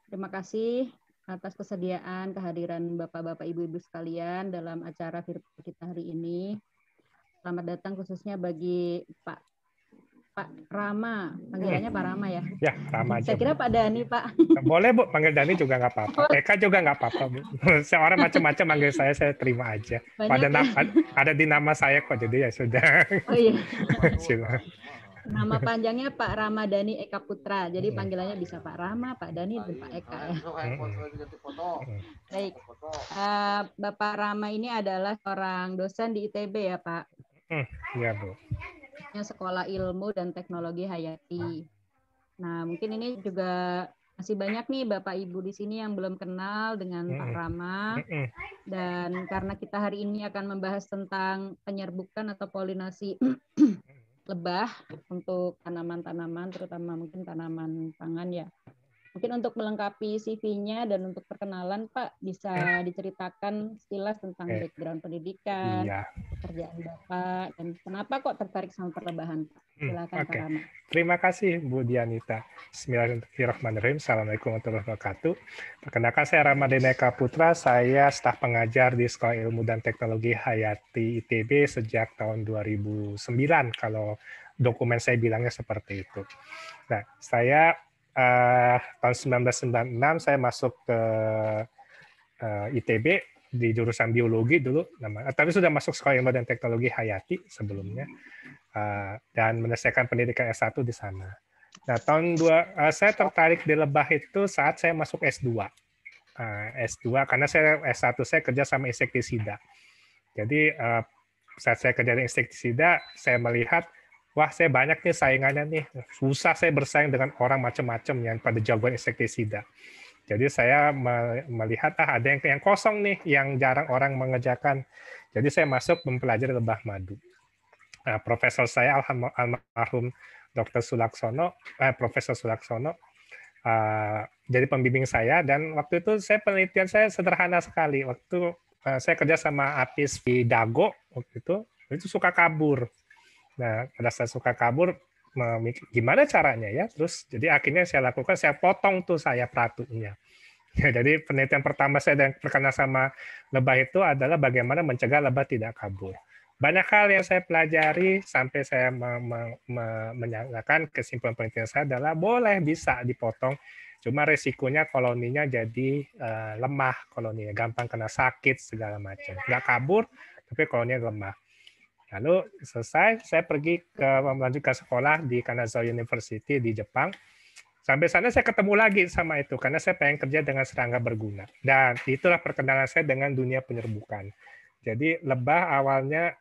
Terima kasih atas kesediaan kehadiran Bapak-Bapak, Ibu-Ibu sekalian dalam acara virtual kita hari ini. Selamat datang khususnya bagi Pak Rama, panggilannya Pak Rama ya? Ya, Rama aja. Saya kira Pak Dani, Pak. Boleh Bu, panggil Dani juga nggak apa-apa. Eka juga nggak apa-apa Bu. Seorang macam-macam manggil saya terima aja. Ada di nama saya kok, jadi ya sudah. Oh iya. Silakan. Nama panjangnya Pak Ramadhani Eka Putra, jadi panggilannya bisa Pak Rama, Pak Dani, dan Pak Eka ya. Baik, Bapak Rama ini adalah seorang dosen di ITB ya Pak? Iya Bu. Sekolah Ilmu dan Teknologi Hayati. Nah mungkin ini juga masih banyak nih Bapak Ibu di sini yang belum kenal dengan Pak Rama. Dan karena kita hari ini akan membahas tentang penyerbukan atau polinasi lebah untuk tanaman-tanaman, terutama mungkin tanaman pangan ya. Mungkin untuk melengkapi CV-nya dan untuk perkenalan, Pak, bisa diceritakan sekilas tentang background pendidikan, pekerjaan Bapak, dan kenapa kok tertarik sama perlebahan, Pak? Silakan Pak Rama. Terima kasih Bu Dianita. Bismillahirrahmanirrahim. Assalamualaikum warahmatullahi wabarakatuh. Perkenalkan saya Ramadhani Eka Putra, saya staf pengajar di Sekolah Ilmu dan Teknologi Hayati ITB sejak tahun 2009, kalau dokumen saya bilangnya seperti itu. Nah, saya tahun 1996 saya masuk ke ITB di jurusan biologi dulu, tapi sudah masuk Sekolah Ilmu dan Teknologi Hayati sebelumnya, dan menyelesaikan pendidikan S1 di sana. Nah, saya tertarik di lebah itu saat saya masuk S2. S2 karena S1 saya kerja sama insektisida. Jadi saat saya kerja di insektisida, saya melihat wah, saya banyak nih saingannya nih. Susah saya bersaing dengan orang macam-macam yang pada jagoan insektisida. Jadi saya melihat ada yang kosong nih, yang jarang orang mengerjakan. Jadi saya masuk mempelajari lebah madu. Profesor saya almarhum Dr. Sulaksono, Profesor Sulaksono, jadi pembimbing saya, dan waktu itu penelitian saya sederhana sekali. Waktu saya kerja sama apis di Dago, waktu itu suka kabur. Nah, pada saat suka kabur, gimana caranya ya? Terus, jadi akhirnya saya lakukan, saya potong tuh peratunya. Ya, jadi penelitian pertama saya yang terkena sama lebah itu adalah bagaimana mencegah lebah tidak kabur. Banyak hal yang saya pelajari sampai saya menyatakan kesimpulan penelitian saya adalah boleh bisa dipotong, cuma resikonya koloninya jadi lemah, koloninya gampang kena sakit segala macam. Nggak kabur, tapi koloninya lemah. Lalu selesai, saya pergi melanjutkan sekolah di Kanazawa University di Jepang. Sampai sana saya ketemu lagi sama itu, karena saya pengen kerja dengan serangga berguna. Dan itulah perkenalan saya dengan dunia penyerbukan. Jadi lebah awalnya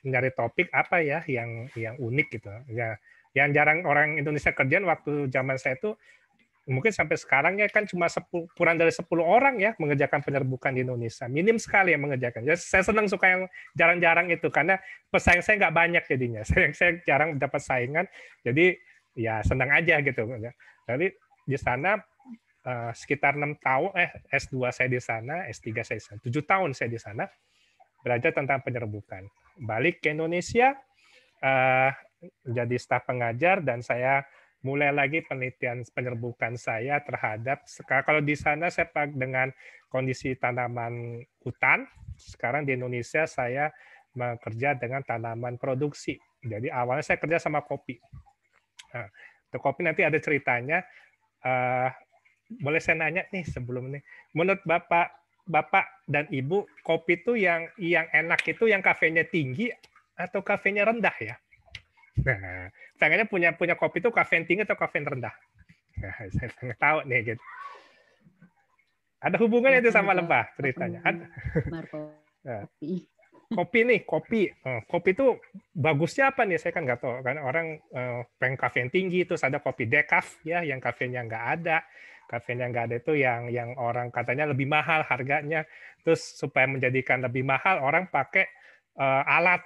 mencari topik apa ya yang unik gitu. Ya, yang jarang orang Indonesia kerjain waktu zaman saya itu, mungkin sampai sekarang ya kan cuma kurang dari 10 orang ya mengerjakan penyerbukan di Indonesia. Minim sekali yang mengerjakan. Jadi saya senang suka yang jarang-jarang itu, karena pesaing saya nggak banyak jadinya. Saya jarang dapat saingan, jadi ya senang aja gitu. Jadi di sana sekitar 6 tahun, S2 saya di sana, S3 saya di sana, 7 tahun saya di sana, belajar tentang penyerbukan. Balik ke Indonesia, jadi staf pengajar, dan saya mulai lagi penelitian penyerbukan saya terhadap, kalau di sana saya dengan kondisi tanaman hutan, sekarang di Indonesia saya bekerja dengan tanaman produksi. Jadi awalnya saya kerja sama kopi. Nah, untuk kopi nanti ada ceritanya. Boleh saya nanya nih sebelum ini, menurut Bapak dan Ibu, kopi itu yang enak itu yang kafeinnya tinggi atau kafeinnya rendah ya? Nah, pengennya punya kopi itu kafein tinggi atau kafein rendah? Nah, saya pengen tahu nih gitu. Ada hubungannya itu sama lebah ceritanya? Ada. Kopi itu bagusnya apa nih? Saya kan nggak tahu. Kan orang pengen kafein tinggi, terus ada kopi decaf ya, yang kafeinnya nggak ada. Kafein yang nggak ada itu yang orang katanya lebih mahal harganya. Terus supaya menjadikan lebih mahal, orang pakai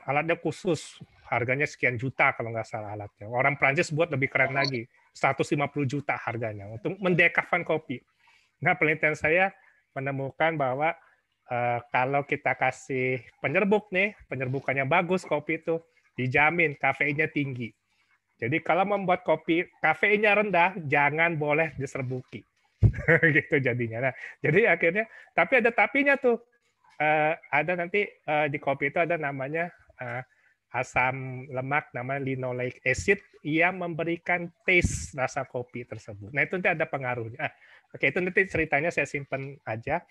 alatnya khusus. Harganya sekian juta kalau nggak salah alatnya. Orang Prancis buat lebih keren lagi, 150 juta harganya untuk mendekafkan kopi. Nah, penelitian saya menemukan bahwa kalau kita kasih penyerbuk nih, penyerbukannya bagus kopi itu, dijamin kafeinnya tinggi. Jadi kalau membuat kopi kafeinnya rendah, jangan boleh diserbuki. Gitu jadinya. Nah, jadi akhirnya, tapi ada tapinya tuh. Ada nanti di kopi itu ada namanya asam lemak namanya linoleic acid yang memberikan taste rasa kopi tersebut. Nah, itu nanti ada pengaruhnya. Oke, itu nanti ceritanya saya simpen aja.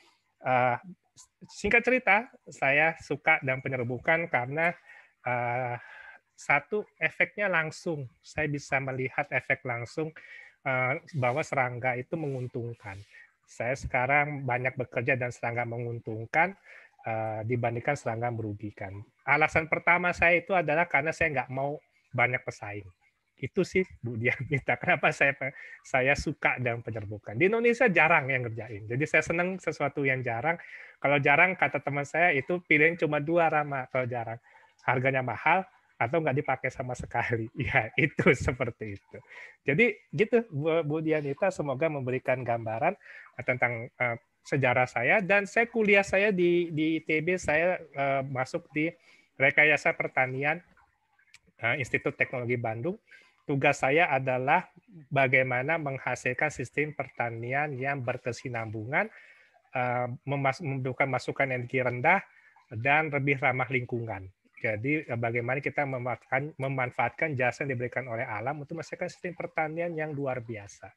Singkat cerita, saya suka dan penyerbukan karena satu, efeknya langsung. Saya bisa melihat efek langsung bahwa serangga itu menguntungkan. Saya sekarang banyak bekerja dan serangga menguntungkan dibandingkan serangga merugikan. Alasan pertama saya itu adalah karena saya nggak mau banyak pesaing. Itu sih Bu Dianita, kenapa saya suka dalam penyerbukan. Di Indonesia jarang yang ngerjain. Jadi saya senang sesuatu yang jarang. Kalau jarang, kata teman saya, itu pilihan cuma dua, Rama. Kalau jarang, harganya mahal, atau nggak dipakai sama sekali. Ya, itu seperti itu. Jadi gitu, Bu Dianita, semoga memberikan gambaran tentang sejarah saya, dan saya kuliah saya di ITB, saya masuk di Rekayasa Pertanian Institut Teknologi Bandung. Tugas saya adalah bagaimana menghasilkan sistem pertanian yang berkesinambungan, memberikan masukan energi rendah, dan lebih ramah lingkungan. Jadi bagaimana kita memanfaatkan jasa yang diberikan oleh alam untuk menghasilkan sistem pertanian yang luar biasa.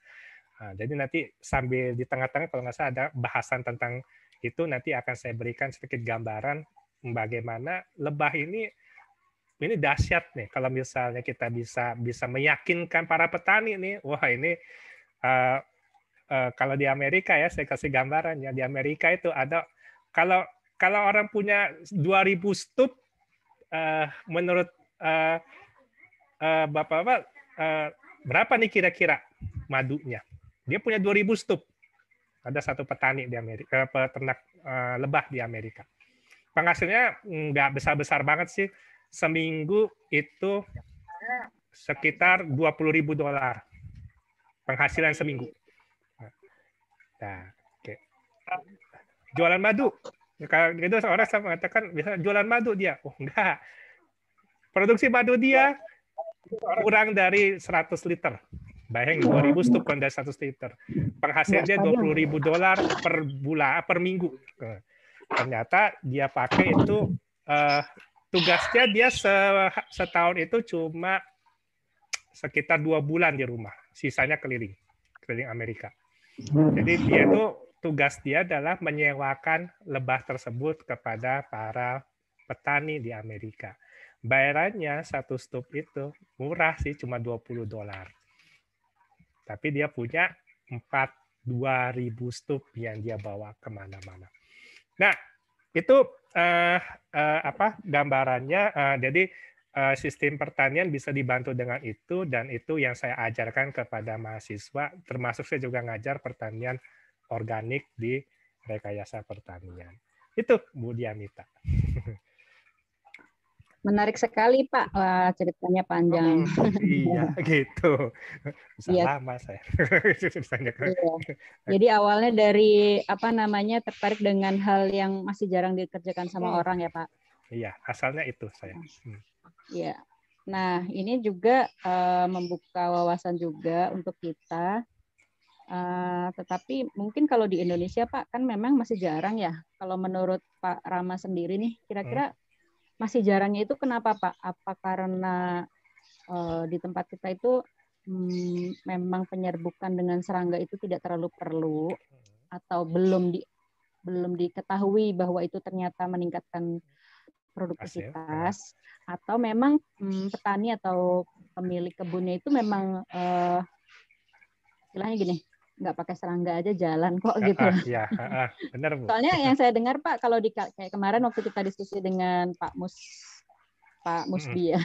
Nah, jadi nanti sambil di tengah-tengah kalau nggak salah ada bahasan tentang itu, nanti akan saya berikan sedikit gambaran bagaimana lebah ini dahsyat nih. Kalau misalnya kita bisa meyakinkan para petani nih, wah ini kalau di Amerika ya, saya kasih gambarannya, di Amerika itu ada, kalau orang punya 2.000 stup, menurut Bapak-Bapak, berapa nih kira-kira madunya? Dia punya 2.000 stup. Ada satu petani di Amerika, peternak lebah di Amerika. Penghasilnya nggak besar-besar banget sih. Seminggu itu sekitar $20.000 penghasilan seminggu. Nah, oke. Jualan madu. Kalau itu orang mengatakan bisa jualan madu dia. Oh enggak. Produksi madu dia kurang dari 100 liter. Bayang 2.000 stup kurang dari 100 liter. Penghasilan dia $20.000 per bulan, per minggu. Ternyata dia pakai itu tugasnya dia setahun itu cuma sekitar 2 bulan di rumah, sisanya keliling Amerika. Jadi dia itu tugas dia adalah menyewakan lebah tersebut kepada para petani di Amerika. Bayarannya satu stup itu murah sih, cuma $20. Tapi dia punya 2.000 stup yang dia bawa kemana-mana. Nah, itu gambarannya. Jadi sistem pertanian bisa dibantu dengan itu, dan itu yang saya ajarkan kepada mahasiswa, termasuk saya juga ngajar pertanian organik di Rekayasa Pertanian. Itu Bu Dianita. Menarik sekali Pak. Wah, ceritanya panjang. Iya, gitu. Bisa Iya. lama saya. Iya. Jadi awalnya dari tertarik dengan hal yang masih jarang dikerjakan sama orang ya Pak. Iya, asalnya itu saya. Iya. Nah, ini juga membuka wawasan juga untuk kita. Tetapi mungkin kalau di Indonesia Pak, kan memang masih jarang ya. Kalau menurut Pak Rama sendiri nih, kira-kira masih jarangnya itu kenapa Pak? Apa karena di tempat kita itu memang penyerbukan dengan serangga itu tidak terlalu perlu, atau belum diketahui bahwa itu ternyata meningkatkan produktivitas, atau memang petani atau pemilik kebunnya itu memang istilahnya gini, nggak pakai serangga aja jalan kok gitu. Iya, benar Bu. Soalnya yang saya dengar Pak, kalau kayak kemarin waktu kita diskusi dengan Pak Musbi ya,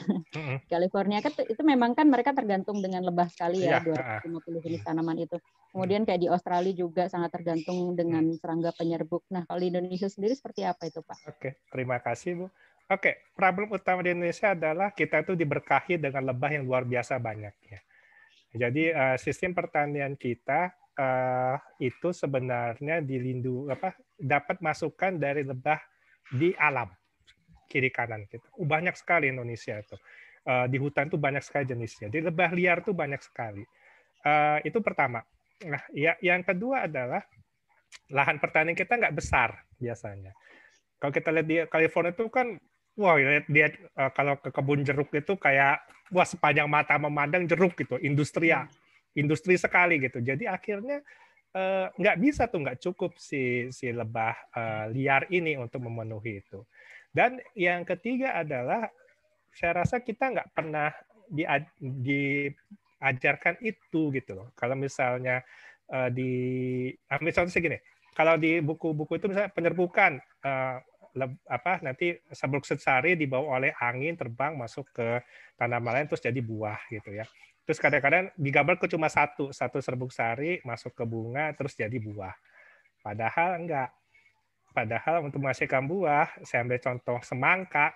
California kan itu memang kan mereka tergantung dengan lebah sekali ya, 250 jenis tanaman itu. Kemudian kayak di Australia juga sangat tergantung dengan serangga penyerbuk. Nah, kalau di Indonesia sendiri seperti apa itu Pak? Oke, terima kasih Bu. Oke, problem utama di Indonesia adalah kita itu diberkahi dengan lebah yang luar biasa banyaknya. Jadi sistem pertanian kita itu sebenarnya dapat masukan dari lebah di alam kiri kanan gitu. Banyak sekali Indonesia itu. Di hutan tuh banyak sekali jenisnya. Di lebah liar tuh banyak sekali. Itu pertama. Nah, yang kedua adalah lahan pertanian kita nggak besar biasanya. Kalau kita lihat di California itu kan, wah, dia kalau ke kebun jeruk itu kayak wah sepanjang mata memandang jeruk gitu, industri sekali gitu. Jadi akhirnya nggak bisa tuh, nggak cukup si lebah liar ini untuk memenuhi itu. Dan yang ketiga adalah saya rasa kita nggak pernah diajarkan itu gitu loh. Kalau misalnya ambil contoh segini, kalau di buku-buku itu misalnya penyerbukan nanti serbuk sari dibawa oleh angin terbang masuk ke tanaman lain terus jadi buah gitu ya. Terus kadang-kadang digambar ke cuma satu serbuk sari masuk ke bunga terus jadi buah. Padahal enggak. Padahal untuk menghasilkan buah, saya ambil contoh semangka,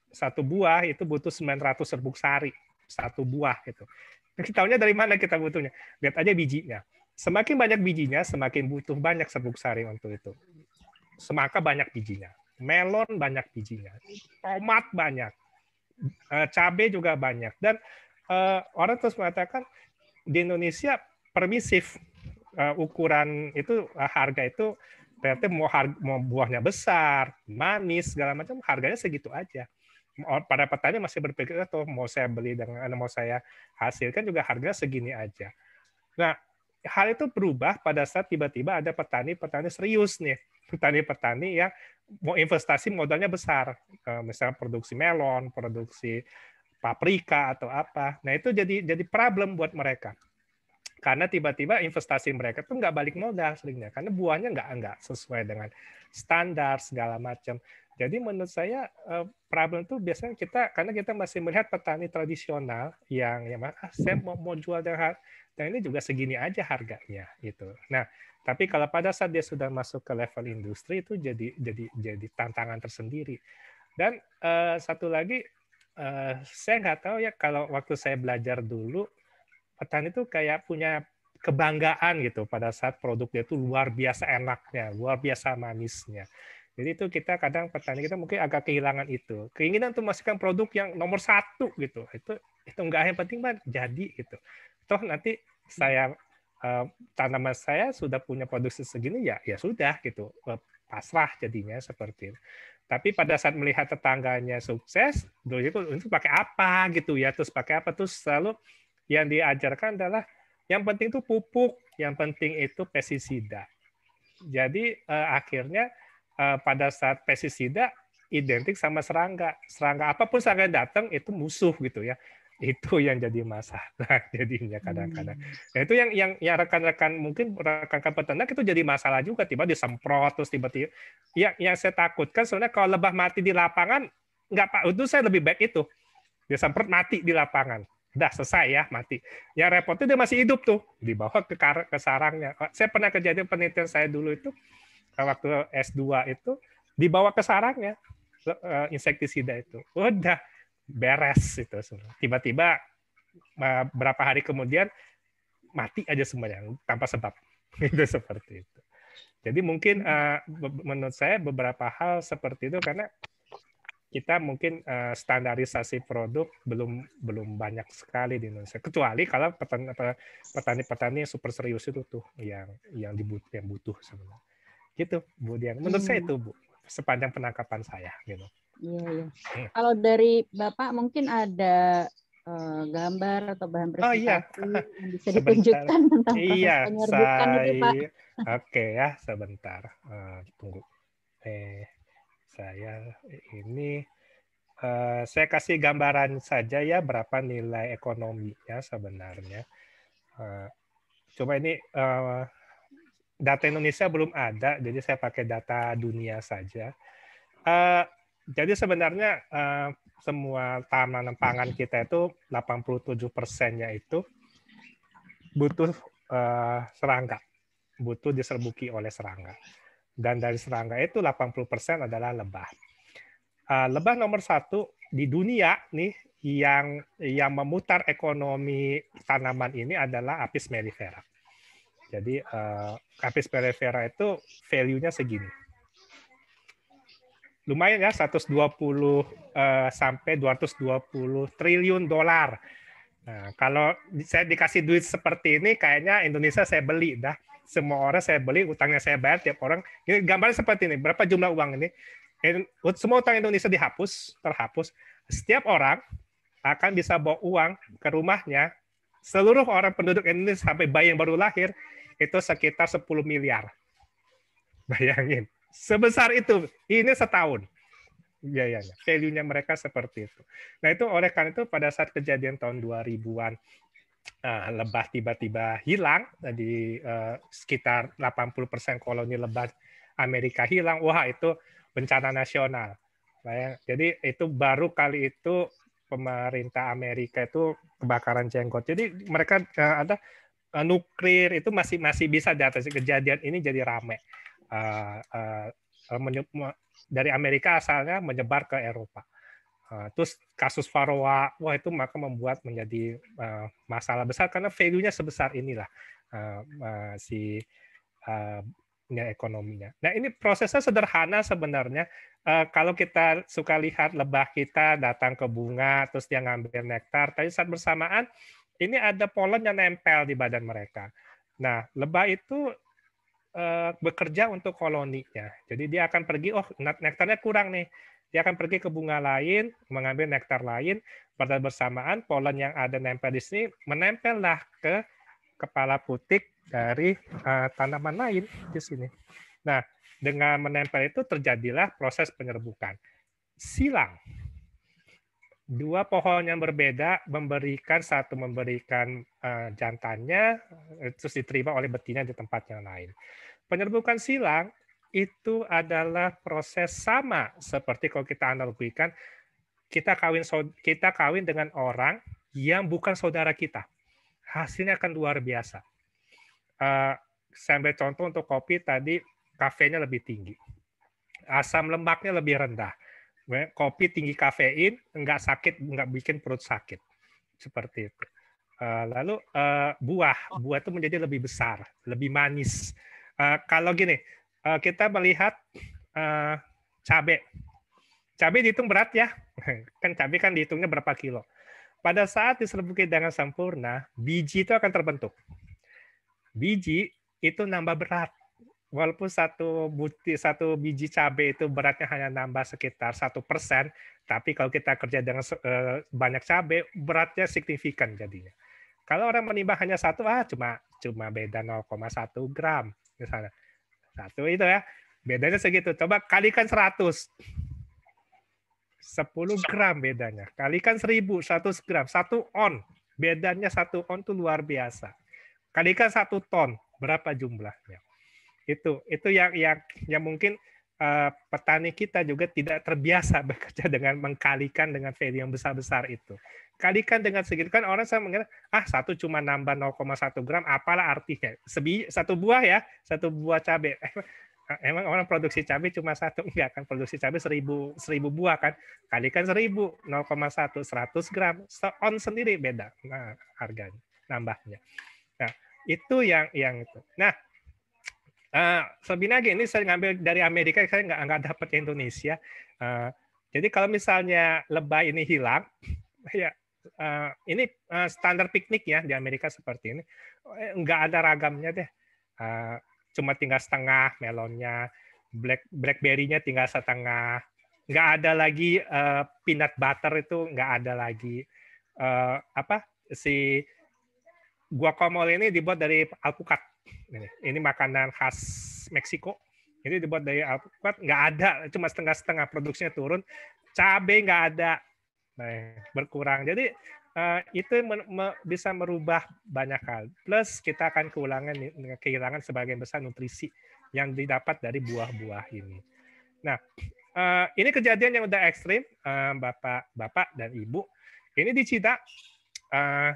satu buah itu butuh 900 serbuk sari, satu buah gitu. Kita tahunya dari mana kita butuhnya? Lihat aja bijinya. Semakin banyak bijinya, semakin butuh banyak serbuk sari untuk itu. Semangka banyak bijinya, melon banyak bijinya, tomat banyak, cabai juga banyak. Dan orang terus mengatakan di Indonesia permisif, ukuran itu harga itu berarti mau buahnya besar, manis segala macam harganya segitu aja. Pada petani masih berpikir tuh mau saya beli dengan mau saya hasilkan juga harganya segini aja. Nah, hal itu berubah pada saat tiba-tiba ada petani-petani serius nih, petani-petani yang mau investasi modalnya besar, misalnya produksi melon, produksi paprika atau apa. Nah itu jadi problem buat mereka. Karena tiba-tiba investasi mereka tuh nggak balik modal seringnya, karena buahnya nggak sesuai dengan standar segala macam. Jadi menurut saya problem itu biasanya karena kita masih melihat petani tradisional yang saya mau jual dan ini juga segini aja harganya gitu. Nah, tapi kalau pada saat dia sudah masuk ke level industri itu jadi tantangan tersendiri. Dan satu lagi saya nggak tahu ya kalau waktu saya belajar dulu petani itu kayak punya kebanggaan gitu pada saat produknya itu luar biasa enaknya, luar biasa manisnya. Jadi itu kita kadang petani kita mungkin agak kehilangan itu. Keinginan untuk memastikan produk yang nomor satu gitu. Itu enggak, yang penting mah jadi gitu. Toh nanti tanaman saya sudah punya produksi segini ya sudah gitu. Pasrah jadinya seperti itu. Tapi pada saat melihat tetangganya sukses, itu pakai apa gitu ya, terus pakai apa, terus selalu yang diajarkan adalah yang penting itu pupuk, yang penting itu pestisida. Jadi akhirnya pada saat pestisida identik sama serangga. Serangga apapun serangga datang itu musuh gitu ya. Itu yang jadi masalah jadinya kadang-kadang. Nah itu yang rekan-rekan mungkin rekan-rekan peternak itu jadi masalah juga, tiba disemprot terus tiba-tiba. Yang saya takutkan sebenarnya kalau lebah mati di lapangan nggak Pak, itu saya lebih baik itu disemprot mati di lapangan. Udah selesai ya, mati. Yang repot itu dia masih hidup tuh, dibawa ke sarangnya. Saya pernah kejadian penelitian saya dulu itu waktu S2 itu dibawa ke sarangnya insektisida itu. Udah beres itu. Tiba-tiba berapa hari kemudian mati aja semuanya tanpa sebab. Itu seperti itu. Jadi mungkin menurut saya beberapa hal seperti itu karena kita mungkin standarisasi produk belum banyak sekali di Indonesia, kecuali kalau petani-petani super serius itu tuh yang butuh sebenarnya. Gitu, Bu Dian. Menurut saya itu, Bu, sepanjang penangkapan saya gitu. Iya. Kalau dari Bapak mungkin ada gambar atau bahan presentasi yang bisa ditunjukkan tentang proses penyerbukan itu, Pak. Oke ya, sebentar. Tunggu. Saya kasih gambaran saja ya berapa nilai ekonominya sebenarnya. Coba ini data Indonesia belum ada, jadi saya pakai data dunia saja. Jadi sebenarnya semua tanaman pangan kita itu 87%-nya itu butuh serangga, butuh diserbuki oleh serangga. Dan dari serangga itu 80% adalah lebah. Lebah nomor 1 di dunia nih yang memutar ekonomi tanaman ini adalah Apis mellifera. Jadi Apis mellifera itu value-nya segini. Lumayan ya, 120 sampai 220 triliun dolar. Nah, kalau saya dikasih duit seperti ini, kayaknya Indonesia saya beli dah. Semua orang saya beli, utangnya saya bayar tiap orang. Ini gambarnya seperti ini. Berapa jumlah uang ini? Semua utang Indonesia terhapus. Setiap orang akan bisa bawa uang ke rumahnya. Seluruh orang penduduk Indonesia sampai bayi yang baru lahir itu sekitar 10 miliar. Bayangin. Sebesar itu. Ini setahun biayanya. Value-nya mereka seperti itu. Nah, itu oleh karena itu pada saat kejadian tahun 2000-an lebah tiba-tiba hilang di sekitar 80% koloni lebah Amerika hilang. Wah, itu bencana nasional. Jadi itu baru kali itu pemerintah Amerika itu kebakaran jenggot. Jadi mereka ada nuklir itu masih bisa diatasi. Kejadian ini jadi ramai. Dari Amerika asalnya menyebar ke Eropa. Terus kasus Varroa, wah itu maka membuat menjadi masalah besar karena value-nya sebesar inilah ekonominya. Nah ini prosesnya sederhana sebenarnya. Kalau kita suka lihat lebah kita datang ke bunga, terus dia ngambil nektar, tapi saat bersamaan ini ada polen yang nempel di badan mereka. Nah lebah itu bekerja untuk koloninya. Jadi dia akan pergi, oh nektarnya kurang nih. Dia akan pergi ke bunga lain, mengambil nektar lain, pada bersamaan polen yang ada nempel di sini menempellah ke kepala putik dari tanaman lain di sini. Nah, dengan menempel itu terjadilah proses penyerbukan. Silang. Dua pohon yang berbeda satu memberikan jantannya, terus diterima oleh betina di tempat yang lain. Penyerbukan silang itu adalah proses sama seperti kalau kita analogikan kita kawin dengan orang yang bukan saudara kita. Hasilnya akan luar biasa. Saya ambil contoh untuk kopi tadi, kafeinnya lebih tinggi. Asam lemaknya lebih rendah. Kopi tinggi kafein, nggak sakit, nggak bikin perut sakit. Seperti itu. Lalu buah itu menjadi lebih besar, lebih manis. Kalau gini, kita melihat cabai. Cabai dihitung berat ya. Kan cabai kan dihitungnya berapa kilo. Pada saat diserbuki dengan sempurna, biji itu akan terbentuk. Biji itu nambah berat. Walaupun satu biji cabai itu beratnya hanya nambah sekitar 1%, tapi kalau kita kerja dengan banyak cabai, beratnya signifikan jadinya. Kalau orang menimbang hanya satu, cuma beda 0,1 gram misalnya. Satu itu ya, bedanya segitu. Coba kalikan 100. 10 gram bedanya. Kalikan 1000, 100 gram. 1 on. Bedanya 1 on itu luar biasa. Kalikan 1 ton, berapa jumlahnya? Itu yang mungkin petani kita juga tidak terbiasa bekerja dengan mengkalikan dengan value yang besar-besar itu. Kalikan dengan segitu kan orang saya mengira satu cuma nambah 0,1 gram, apalah artinya? Satu buah cabai. Emang orang produksi cabai cuma satu, enggak kan, produksi cabai 1000 buah kan, kalikan 1000, 0,1, 100 gram, on sendiri beda harganya, nambahnya. Nah itu yang itu. Nah sebenarnya ini saya ngambil dari Amerika, saya nggak dapat di Indonesia. Jadi kalau misalnya lebah ini hilang, ya ini standar piknik ya di Amerika seperti ini, nggak ada ragamnya deh. Cuma tinggal setengah melonnya, blackberry-nya tinggal setengah, nggak ada lagi peanut butter itu nggak ada lagi. Si guacamole ini dibuat dari alpukat. Ini makanan khas Meksiko. Ini dibuat dari alpukat, nggak ada, cuma setengah-setengah, produksinya turun. Cabai nggak ada, berkurang. Jadi itu bisa merubah banyak hal. Plus kita akan kehilangan sebagian besar nutrisi yang didapat dari buah-buah ini. Nah, ini kejadian yang udah ekstrim, bapak dan ibu. Ini di Cina.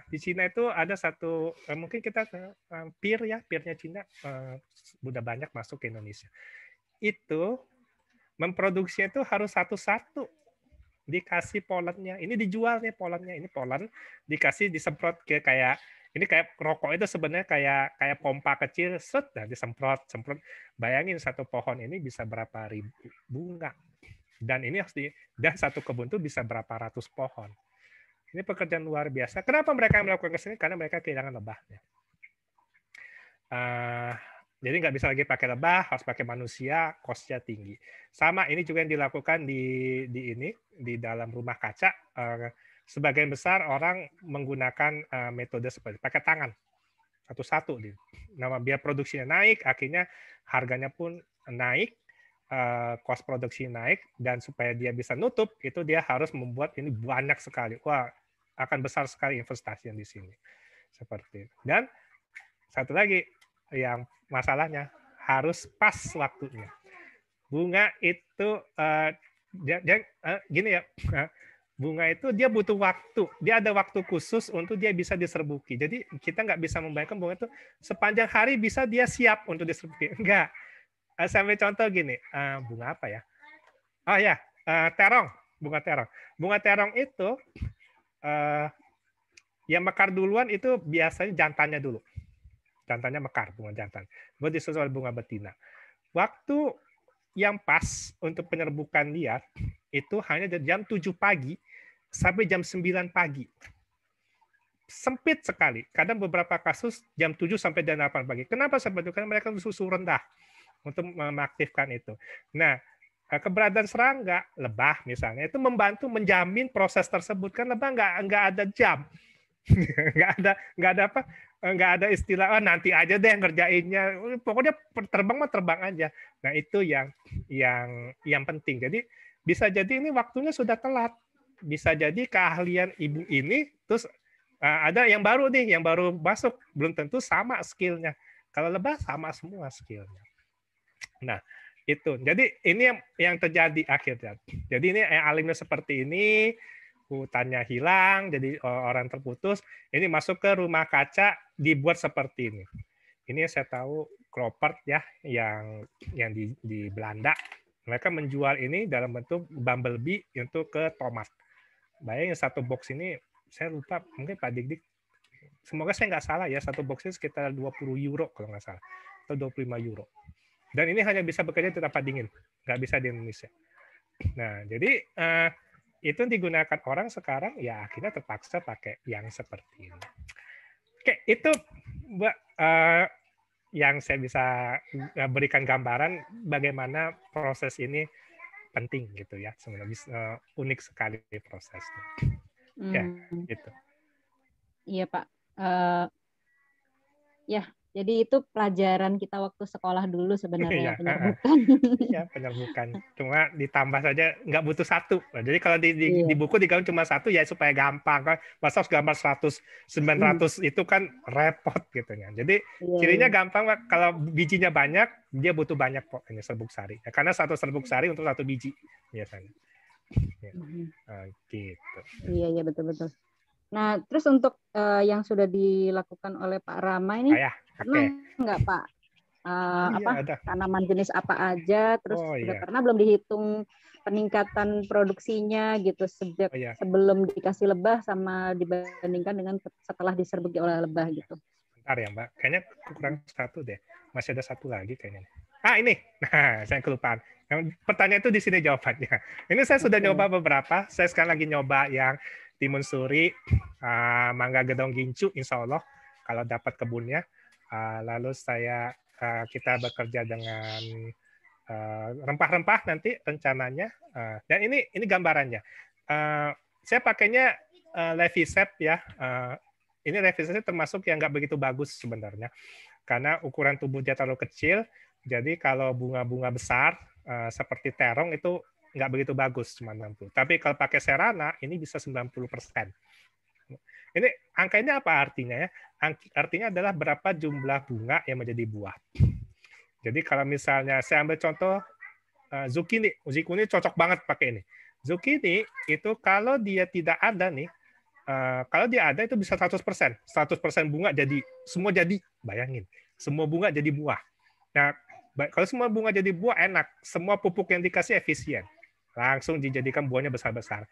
Di Cina itu ada satu, mungkin kita peer-nya Cina udah banyak masuk ke Indonesia. Itu memproduksinya itu harus satu-satu dikasih polennya. Ini dijual nih polennya. Ini polen dikasih disemprot ke kayak Ini kayak rokok itu sebenarnya kayak pompa kecil, set, nah disemprot. Bayangin satu pohon ini bisa berapa ribu bunga. Dan ini dan satu kebun itu bisa berapa ratus pohon. Ini pekerjaan luar biasa. Kenapa mereka melakukan kesini? Karena mereka kehilangan lebahnya. Jadi nggak bisa lagi pakai lebah, harus pakai manusia, cost-nya tinggi. Sama ini juga yang dilakukan di dalam rumah kaca. Sebagian besar orang menggunakan metode seperti pakai tangan satu-satu. Nah, biar produksinya naik, akhirnya harganya pun naik, cost produksi naik, dan supaya dia bisa nutup itu dia harus membuat ini banyak sekali. Wah, akan besar sekali investasi yang di sini. Seperti itu. Dan satu lagi yang masalahnya harus pas waktunya. Bunga itu gini ya. Bunga itu dia butuh waktu. Dia ada waktu khusus untuk dia bisa diserbuki. Jadi kita nggak bisa membayangkan bunga itu sepanjang hari bisa dia siap untuk diserbuki. Enggak. Sampai contoh gini, bunga apa ya? Oh ya, terong. Bunga terong. Bunga terong itu yang mekar duluan itu biasanya jantannya dulu. Jantannya mekar, bunga jantan. Baru disusul oleh bunga betina. Waktu yang pas untuk penyerbukan dia itu hanya dari jam 7 pagi sampai jam 9 pagi. Sempit sekali. Kadang beberapa kasus jam 7 sampai jam 8 pagi. Kenapa seperti itu? Karena mereka susu rendah untuk mengaktifkan itu. Nah, keberadaan serangga, lebah misalnya, itu membantu menjamin proses tersebut. Kan lebah nggak ada jam. nggak ada istilah nanti aja deh ngerjainnya, pokoknya terbang mah terbang aja. Nah itu yang penting. Jadi bisa jadi ini waktunya sudah telat, bisa jadi keahlian ibu ini terus ada yang baru nih, yang baru masuk belum tentu sama skillnya. Kalau lebah sama semua skillnya. Nah itu jadi ini yang terjadi akhirnya. Jadi ini yang alimnya seperti ini, hutannya hilang, jadi orang terputus. Ini masuk ke rumah kaca, dibuat seperti ini. Ini saya tahu Kloppert ya, yang di Belanda. Mereka menjual ini dalam bentuk bumblebee untuk ke tomat. Bayangin satu box ini, saya lupa, mungkin Pak Dik-Dik, semoga saya nggak salah ya, satu boxnya sekitar 20 euro kalau nggak salah, atau 25 euro. Dan ini hanya bisa bekerja di tempat dingin, nggak bisa di Indonesia. Nah, jadi itu digunakan orang sekarang ya akhirnya terpaksa pakai yang seperti ini. Oke, itu yang saya bisa berikan gambaran bagaimana proses ini penting gitu ya, sebenarnya unik sekali prosesnya. Ya, gitu. Iya Pak. Ya. Jadi itu pelajaran kita waktu sekolah dulu sebenarnya, penyerbukan. Iya, penyerbukan. Cuma ditambah saja nggak butuh satu. Jadi kalau di buku digambar cuma satu ya supaya gampang kan. Masa harus gambar 100, 900 itu kan repot gitu ya. Jadi cirinya gampang Pak. Kalau bijinya banyak, dia butuh banyak kok ini serbuk sari. Ya, karena satu serbuk sari untuk satu biji biasanya. Ya. Gitu. Iya betul-betul. Nah, terus untuk yang sudah dilakukan oleh Pak Rama ini, pernah nggak Pak tanaman jenis apa aja? Terus sudah pernah belum dihitung peningkatan produksinya gitu sejak sebelum dikasih lebah sama dibandingkan dengan setelah diserbuki oleh lebah gitu? Bentar ya Mbak, kayaknya kurang satu deh. Masih ada satu lagi kayaknya. Ini, nah saya kelupaan. Pertanyaan itu di sini jawabannya. Ini saya sudah nyoba beberapa. Saya sekarang lagi nyoba yang timun suri, mangga gedong gincu, insya Allah kalau dapat kebunnya. Lalu kita bekerja dengan rempah-rempah nanti rencananya. Dan ini gambarannya. Saya pakainya Levisep ya. Ini Levisep termasuk yang nggak begitu bagus sebenarnya, karena ukuran tubuh dia terlalu kecil. Jadi kalau bunga-bunga besar seperti terong itu nggak begitu bagus, cuma 60. Tapi kalau pakai Serrana, ini bisa 90%. Ini angkanya apa artinya ya? Artinya adalah berapa jumlah bunga yang menjadi buah. Jadi kalau misalnya saya ambil contoh zucchini cocok banget pakai ini. Zucchini itu kalau dia tidak ada nih, kalau dia ada itu bisa 100%. 100% bunga jadi, semua jadi, bayangin. Semua bunga jadi buah. Nah, kalau semua bunga jadi buah enak, semua pupuk yang dikasih efisien. Langsung dijadikan buahnya besar-besar.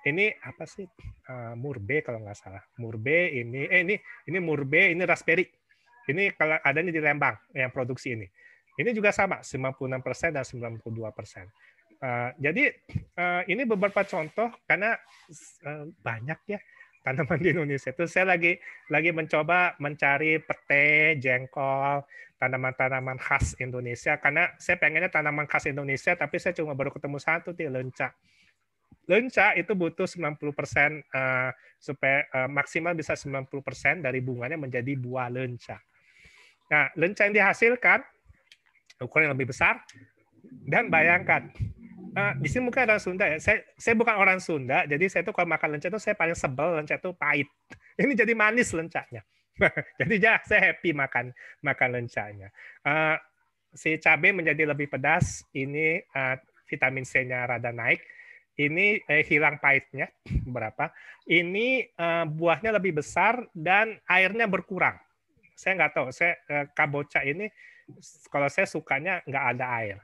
ini apa sih? Murbe kalau nggak salah. Murbe ini Murbe, ini raspberry. Ini kalau adanya di Lembang yang produksi ini. Ini juga sama 96% dan 92%. Jadi ini beberapa contoh karena banyak ya tanaman di Indonesia itu. Saya lagi mencoba mencari pete, jengkol, tanaman-tanaman khas Indonesia karena saya pengennya tanaman khas Indonesia, tapi saya cuma baru ketemu satu di lenca. Lenca itu butuh 90% supaya maksimal bisa 90% dari bunganya menjadi buah lenca. Nah, lenca yang dihasilkan ukuran yang lebih besar, dan bayangkan di sini mungkin orang Sunda ya. Saya bukan orang Sunda, jadi saya tuh kalau makan lenca itu saya paling sebel lenca itu pahit. Ini jadi manis lencanya. Jadi ya saya happy makan lencanya. Si cabai menjadi lebih pedas. Ini vitamin C-nya rada naik. Ini hilang pahitnya berapa. Ini buahnya lebih besar dan airnya berkurang. Saya nggak tahu. Saya kabocha ini kalau saya sukanya nggak ada air.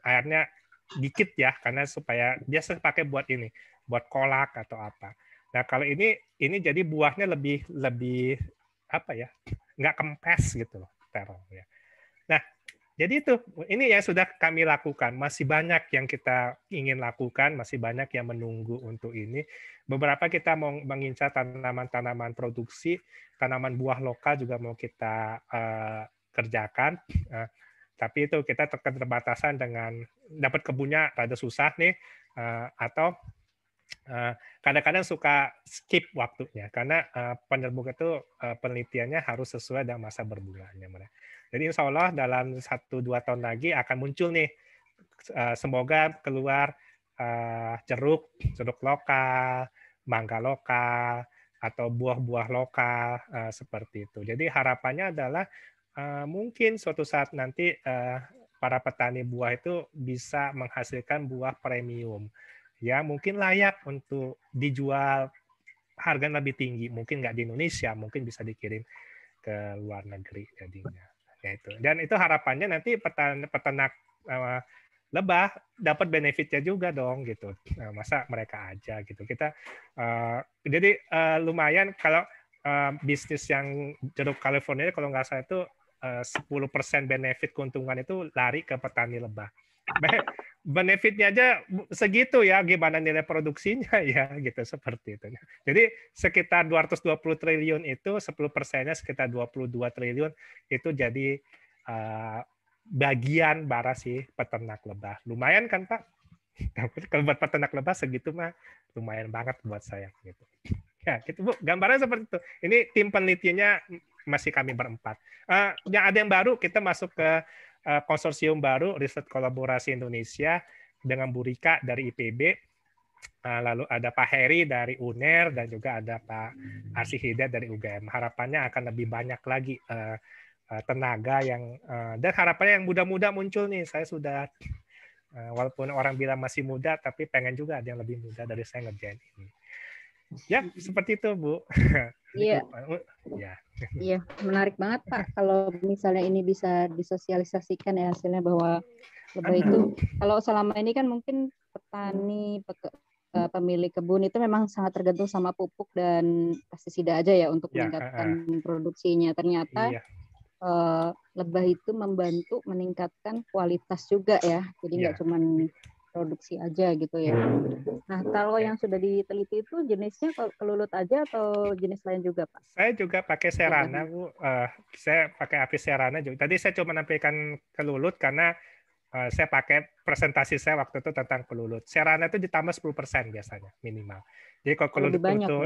Airnya dikit ya, karena supaya biasa pakai buat ini, buat kolak atau apa. Nah kalau ini jadi buahnya lebih apa ya, nggak kempes gitu loh, terong ya. Nah jadi ini yang sudah kami lakukan. Masih banyak yang kita ingin lakukan, masih banyak yang menunggu untuk ini. Beberapa kita mau mengincar tanaman-tanaman produksi, tanaman buah lokal juga mau kita kerjakan. Tapi itu kita keterbatasan dengan dapat kebunnya rada susah nih, atau kadang-kadang suka skip waktunya karena penerbuk itu penelitiannya harus sesuai dengan masa berbungaannya. Jadi insya Allah dalam 1-2 tahun lagi akan muncul nih, semoga keluar jeruk lokal, mangga lokal, atau buah-buah lokal seperti itu. Jadi harapannya adalah mungkin suatu saat nanti para petani buah itu bisa menghasilkan buah premium. Ya mungkin layak untuk dijual harga lebih tinggi. Mungkin nggak di Indonesia, mungkin bisa dikirim ke luar negeri jadinya. Ya itu. Dan itu harapannya nanti peternak lebah dapat benefitnya juga dong gitu. Masa mereka aja gitu. Kita jadi lumayan kalau bisnis yang jeruk California kalau nggak salah itu 10% benefit keuntungan itu lari ke petani lebah. Benefitnya aja segitu ya, gimana nilai produksinya ya gitu, seperti itu. Jadi sekitar 220 triliun itu 10%-nya sekitar 22 triliun itu jadi bagian bara si peternak lebah. Lumayan kan Pak? Kalau buat peternak lebah segitu mah lumayan banget buat saya gitu. Ya, gitu Bu. Gambarnya seperti itu. Ini tim penelitiannya masih kami berempat. Yang ada yang baru, kita masuk ke konsorsium baru riset kolaborasi Indonesia dengan Bu Rika dari IPB, lalu ada Pak Heri dari UNER dan juga ada Pak Arsy Hidayat dari UGM. Harapannya akan lebih banyak lagi tenaga yang dan harapannya yang muda-muda muncul nih. Saya sudah walaupun orang bilang masih muda, tapi pengen juga ada yang lebih muda dari saya ngerjain ini. Ya, seperti itu, Bu. Iya. Ya. Iya, menarik banget, Pak. Kalau misalnya ini bisa disosialisasikan ya hasilnya bahwa lebah itu, kalau selama ini kan mungkin petani, pemilik kebun itu memang sangat tergantung sama pupuk dan pestisida aja ya untuk meningkatkan produksinya. Ternyata lebah itu membantu meningkatkan kualitas juga ya. Jadi nggak cuma produksi aja gitu ya. Nah, kalau yang sudah diteliti itu jenisnya kelulut aja atau jenis lain juga, Pak? Saya juga pakai serana, Bu. Saya pakai apis serana juga. Tadi saya cuma menampilkan kelulut karena saya pakai presentasi saya waktu itu tentang kelulut. Serana itu ditambah 10% biasanya minimal. Jadi kalau kelulut itu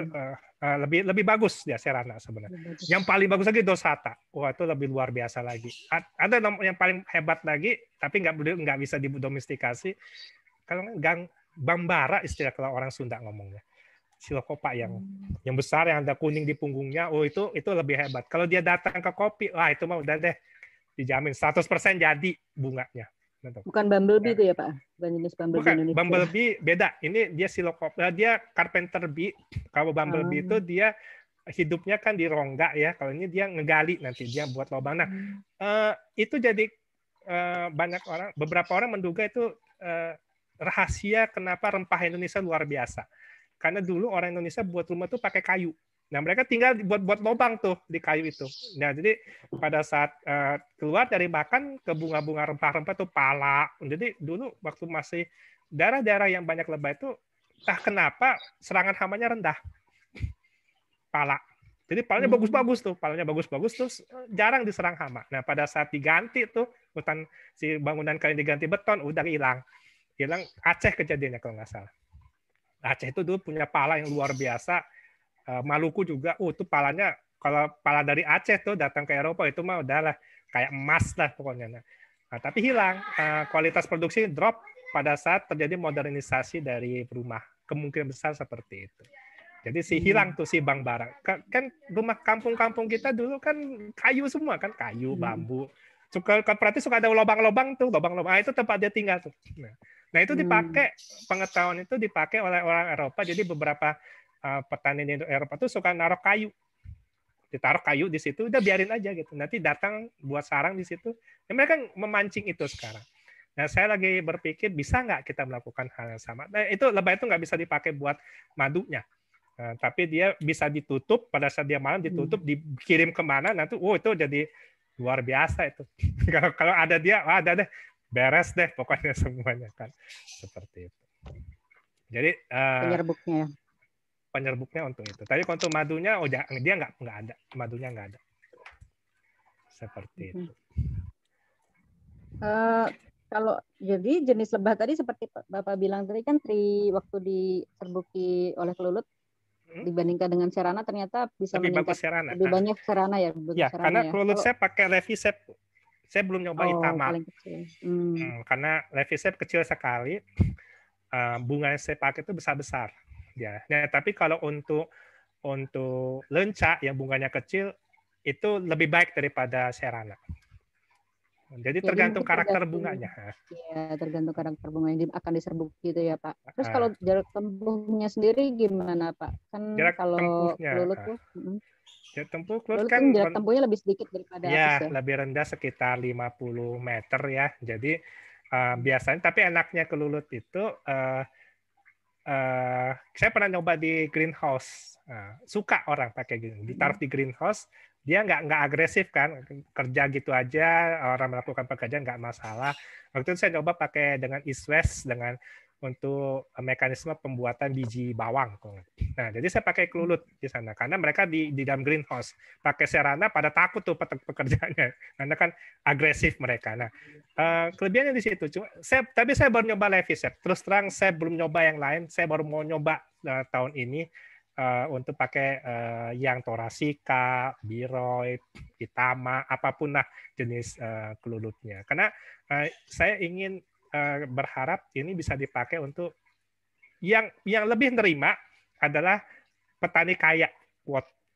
lebih bagus ya serana sebenarnya. Yang paling bagus lagi dosata. Wah, itu lebih luar biasa lagi. Ada yang paling hebat lagi, tapi nggak bisa didomestikasi. Kalau Bambara istilah kalau orang Sunda ngomongnya. Silokopa yang besar yang ada kuning di punggungnya, oh itu lebih hebat. Kalau dia datang ke kopi, wah itu mah udah deh dijamin 100% jadi bunganya. Bukan bumblebee itu ya Pak? Bukan jenis bumblebee Bukan, Indonesia. Bumblebee beda. Ini dia silokopa, dia carpenter bee. Kalau bumblebee itu dia hidupnya kan di rongga ya. Kalau ini dia ngegali nanti dia buat lubang. Nah, itu jadi beberapa orang menduga itu rahasia kenapa rempah Indonesia luar biasa. karena dulu orang Indonesia buat rumah tuh pakai kayu. Nah, mereka tinggal buat lubang tuh di kayu itu. Nah, jadi pada saat keluar dari makan ke bunga-bunga rempah-rempah tuh pala. Jadi dulu waktu masih daerah-daerah yang banyak lebah itu, kenapa serangan hamanya rendah? Pala. Jadi palanya bagus-bagus tuh, palanya bagus-bagus terus jarang diserang hama. Nah, pada saat diganti tuh hutan si bangunan kalian diganti beton, udah hilang. Hilang Aceh kejadiannya kalau nggak salah. Aceh itu dulu punya pala yang luar biasa. Maluku juga, itu palanya kalau pala dari Aceh tuh datang ke Eropa itu mah udahlah kayak emas lah pokoknya. Nah, tapi hilang, kualitas produksi drop pada saat terjadi modernisasi dari rumah. Kemungkinan besar seperti itu. Jadi hilang tuh si bang barang. Kan rumah kampung-kampung kita dulu kan kayu semua kan, kayu, bambu. Berarti suka ada lubang-lubang tuh, lubang-lubang. Itu tempat dia tinggal tuh. Nah itu dipakai, pengetahuan itu dipakai oleh orang Eropa. Jadi beberapa petani di Eropa tuh suka naruh kayu. Ditaruh kayu di situ, udah biarin aja gitu. Nanti datang buat sarang di situ. Ya, mereka memancing itu sekarang. Nah, saya lagi berpikir bisa nggak kita melakukan hal yang sama. Nah, itu lebah itu nggak bisa dipakai buat madunya. Nah, tapi dia bisa ditutup pada saat dia malam ditutup, dikirim kemana nanti, itu jadi luar biasa itu. kalau ada dia, ada deh, beres deh pokoknya semuanya kan seperti itu. Jadi penyerbuknya untuk itu. Tapi untuk madunya, dia nggak ada, madunya nggak ada. Seperti itu. Kalau jadi jenis lebah tadi seperti Bapak bilang tadi kan waktu diserbuki oleh kelulut dibandingkan dengan serana ternyata bisa lebih meningkat lebih banyak serana ya. Karena kelulut saya pakai Levisep. Saya belum nyoba Itama. Karena Levisep kecil sekali. Bunga yang saya pakai itu besar-besar. Ya. Nah, tapi kalau untuk lenca yang bunganya kecil itu lebih baik daripada serana. Jadi tergantung karakter bunganya. Iya, tergantung karakter bunga yang akan diserbuk gitu ya, Pak. Terus kalau jarak tempuhnya sendiri gimana, Pak? Kan jarak kalau kelulut tuh jarak tempuh kelulut kan jarak tempuhnya lebih sedikit daripada apis ya. Lebih rendah sekitar 50 meter ya. Jadi biasanya, tapi enaknya kelulut itu saya pernah nyoba di greenhouse. Suka orang pakai gini. Ditaruh di greenhouse, dia nggak agresif kan, kerja gitu aja, orang melakukan pekerjaan nggak masalah. Waktu itu saya coba pakai dengan East West untuk mekanisme pembuatan biji bawang. Nah, jadi saya pakai kelulut di sana karena mereka di dalam greenhouse. Pakai serana pada takut tuh pekerjaannya karena kan agresif mereka. Nah, kelebihannya di situ. Tapi saya baru nyoba Levisep. Terus terang saya belum nyoba yang lain. Saya baru mau nyoba tahun ini. Untuk pakai yang Thoracea, Biroid, Itama, apapun lah jenis kelulutnya. Karena saya ingin berharap ini bisa dipakai untuk yang lebih nerima adalah petani kaya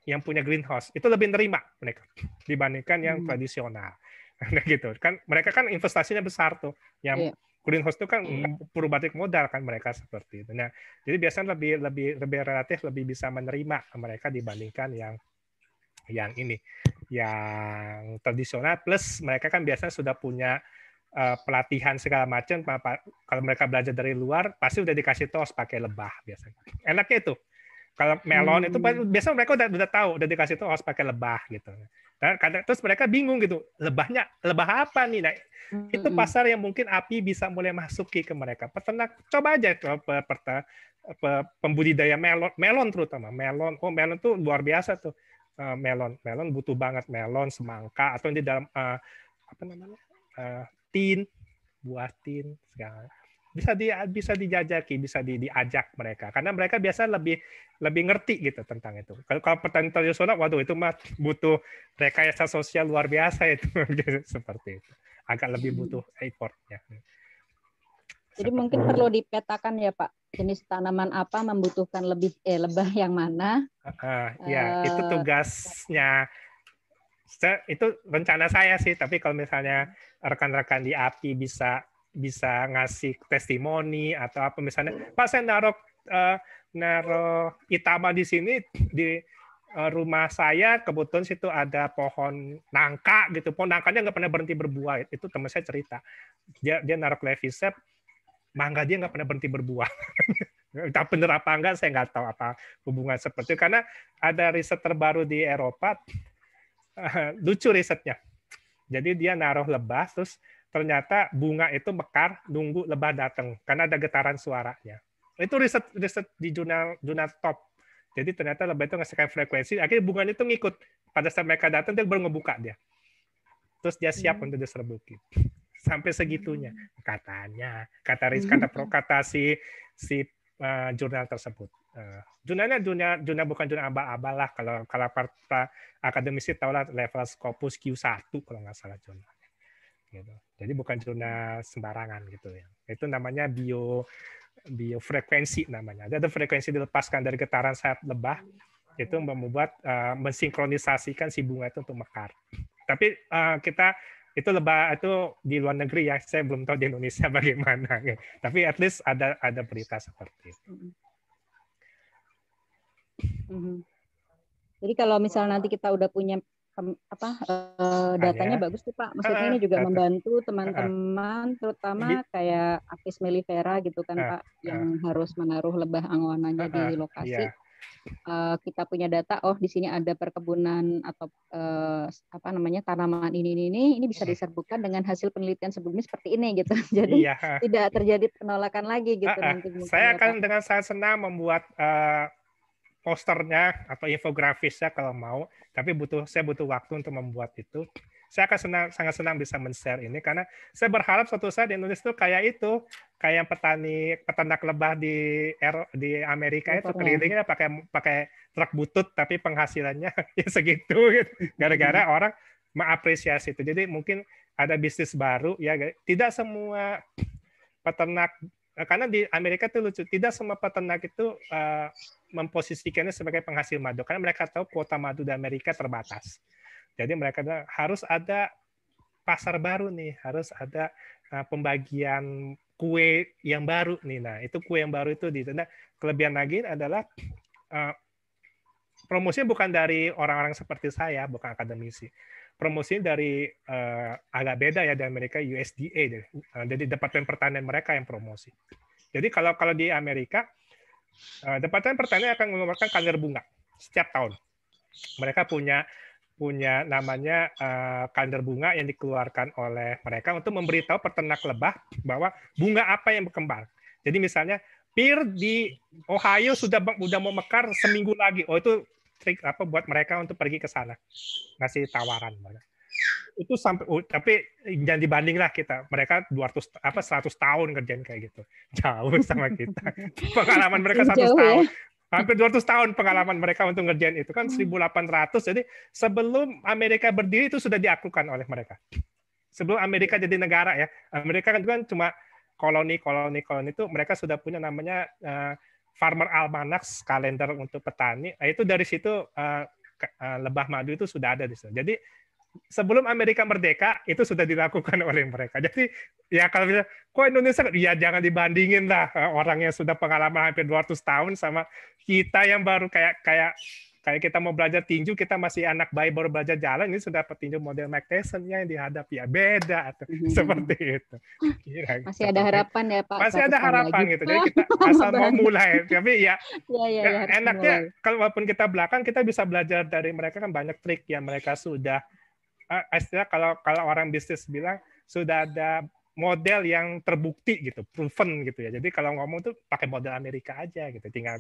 yang punya greenhouse. Itu lebih nerima mereka dibandingkan yang tradisional. Nah, gitu kan mereka kan investasinya besar tuh. Yang greenhouse itu kan perlu balik modal kan mereka seperti itu. Nah, jadi biasanya lebih relatif lebih bisa menerima mereka dibandingkan yang tradisional, plus mereka kan biasanya sudah punya pelatihan segala macam. Kalau mereka belajar dari luar pasti udah dikasih tahu pakai lebah biasanya. Enaknya itu. Kalau melon itu biasanya mereka udah tahu, udah dikasih tahu harus pakai lebah gitu. Dan terus mereka bingung gitu, lebah apa nih? Nah, itu pasar yang mungkin API bisa mulai masuki ke mereka. Peternak, coba aja pembudidaya melon terutama. Melon tuh luar biasa tuh. Melon butuh banget melon, semangka, atau di dalam tin, buah tin segala. Bisa dijajaki, bisa diajak mereka karena mereka biasa lebih ngerti gitu tentang itu. Kalau petani tradisional, waduh itu mah butuh rekayasa sosial luar biasa itu seperti itu. Agak lebih butuh effortnya. Jadi mungkin perlu dipetakan ya Pak, jenis tanaman apa membutuhkan lebah yang mana? Ya itu tugasnya. Itu rencana saya sih. Tapi kalau misalnya rekan-rekan di API bisa ngasih testimoni atau apa misalnya, Pak saya naruh Itama di sini di rumah saya, kebetulan situ ada pohon nangka gitu, pohon nangkanya nggak pernah berhenti berbuah. Itu teman saya cerita, dia naruh Levisep, mangga dia nggak pernah berhenti berbuah. Entah benar apa enggak, saya nggak tahu apa hubungan seperti itu. Karena ada riset terbaru di Eropa, lucu risetnya. Jadi dia naruh lebah, terus ternyata bunga itu mekar nunggu lebah datang karena ada getaran suaranya. Itu riset di jurnal top. Jadi ternyata lebah itu ngasihkan frekuensi, akhirnya bunganya itu ngikut. Pada saat mereka datang, dia baru ngebuka dia. Terus dia siap untuk diserbuki. Sampai segitunya katanya, kata jurnal tersebut. Jurnalnya jurnal bukan jurnal abal-abal lah, kalau para akademisi tahu lah, level Scopus Q1 kalau nggak salah jurnalnya. Gitu. Jadi bukan jurnal sembarangan gitu ya. Itu namanya biofrekuensi namanya. Ada frekuensi dilepaskan dari getaran sayap lebah itu membuat mensinkronisasikan si bunga itu untuk mekar. Tapi kita itu lebah itu di luar negeri ya, saya belum tahu di Indonesia bagaimana. Tapi at least ada berita seperti itu. Jadi kalau misalnya nanti kita udah punya datanya bagus tuh Pak, maksudnya ini juga membantu teman-teman, terutama kayak Apis mellifera gitu kan Pak, yang harus menaruh lebah angoananya di lokasi. Kita punya data, oh di sini ada perkebunan atau tanaman ini bisa diserbukan dengan hasil penelitian sebelumnya seperti ini gitu. Jadi tidak terjadi penolakan lagi gitu nanti. Saya akan dengan sangat senang membuat posternya atau infografisnya kalau mau, tapi saya butuh waktu untuk membuat itu. Saya akan sangat senang bisa men-share ini karena saya berharap suatu saat di Indonesia itu kayak peternak lebah di Amerika itu kelilingnya pakai truk butut tapi penghasilannya ya segitu gitu. Gara-gara orang mengapresiasi itu. Jadi mungkin ada bisnis baru ya, tidak semua peternak, karena di Amerika itu lucu, tidak semua peternak itu memposisikannya sebagai penghasil madu karena mereka tahu kuota madu di Amerika terbatas. Jadi mereka harus ada pasar baru nih, harus ada pembagian kue yang baru nih. Nah, itu kue yang baru itu kelebihan lagi adalah promosinya bukan dari orang-orang seperti saya, bukan akademisi. Promosinya dari agak beda ya di Amerika, USDA, jadi Departemen Pertanian mereka yang promosi. Jadi kalau di Amerika, Departemen Pertanian akan mengeluarkan kalender bunga setiap tahun. Mereka punya namanya kalender bunga yang dikeluarkan oleh mereka untuk memberitahu peternak lebah bahwa bunga apa yang berkembang. Jadi misalnya pir di Ohio sudah mau mekar seminggu lagi. Oh itu trik buat mereka untuk pergi ke sana, ngasih tawaran. Itu sampai tapi jangan dibanding lah kita. Mereka 100 tahun kerjain kayak gitu. Jauh sama kita. Pengalaman mereka 100 tahun. Ya? Hampir 200 tahun pengalaman mereka untuk ngerjain itu kan 1800. Jadi sebelum Amerika berdiri itu sudah diakukan oleh mereka. Sebelum Amerika jadi negara ya. Amerika kan cuma koloni itu mereka sudah punya namanya Farmer Almanac, kalender untuk petani. Itu dari situ lebah madu itu sudah ada di situ. Jadi sebelum Amerika merdeka itu sudah dilakukan oleh mereka. Jadi ya kalau bisa, kok Indonesia, ya jangan dibandingin lah orang yang sudah pengalaman hampir 200 tahun sama kita yang baru kayak kita mau belajar tinju, kita masih anak bayi baru belajar jalan, ini sudah petinju model Mike Tyson yang dihadapi, ya beda atau seperti itu. Masih ada harapan ya Pak. Masih ada harapan gitu. Jadi kita asal mau mulai, tapi ya enaknya kalau walaupun kita belakang, kita bisa belajar dari mereka kan banyak trik yang mereka sudah istilah kalau orang bisnis bilang sudah ada model yang terbukti gitu, proven gitu ya. Jadi kalau ngomong tuh pakai model Amerika aja gitu, tinggal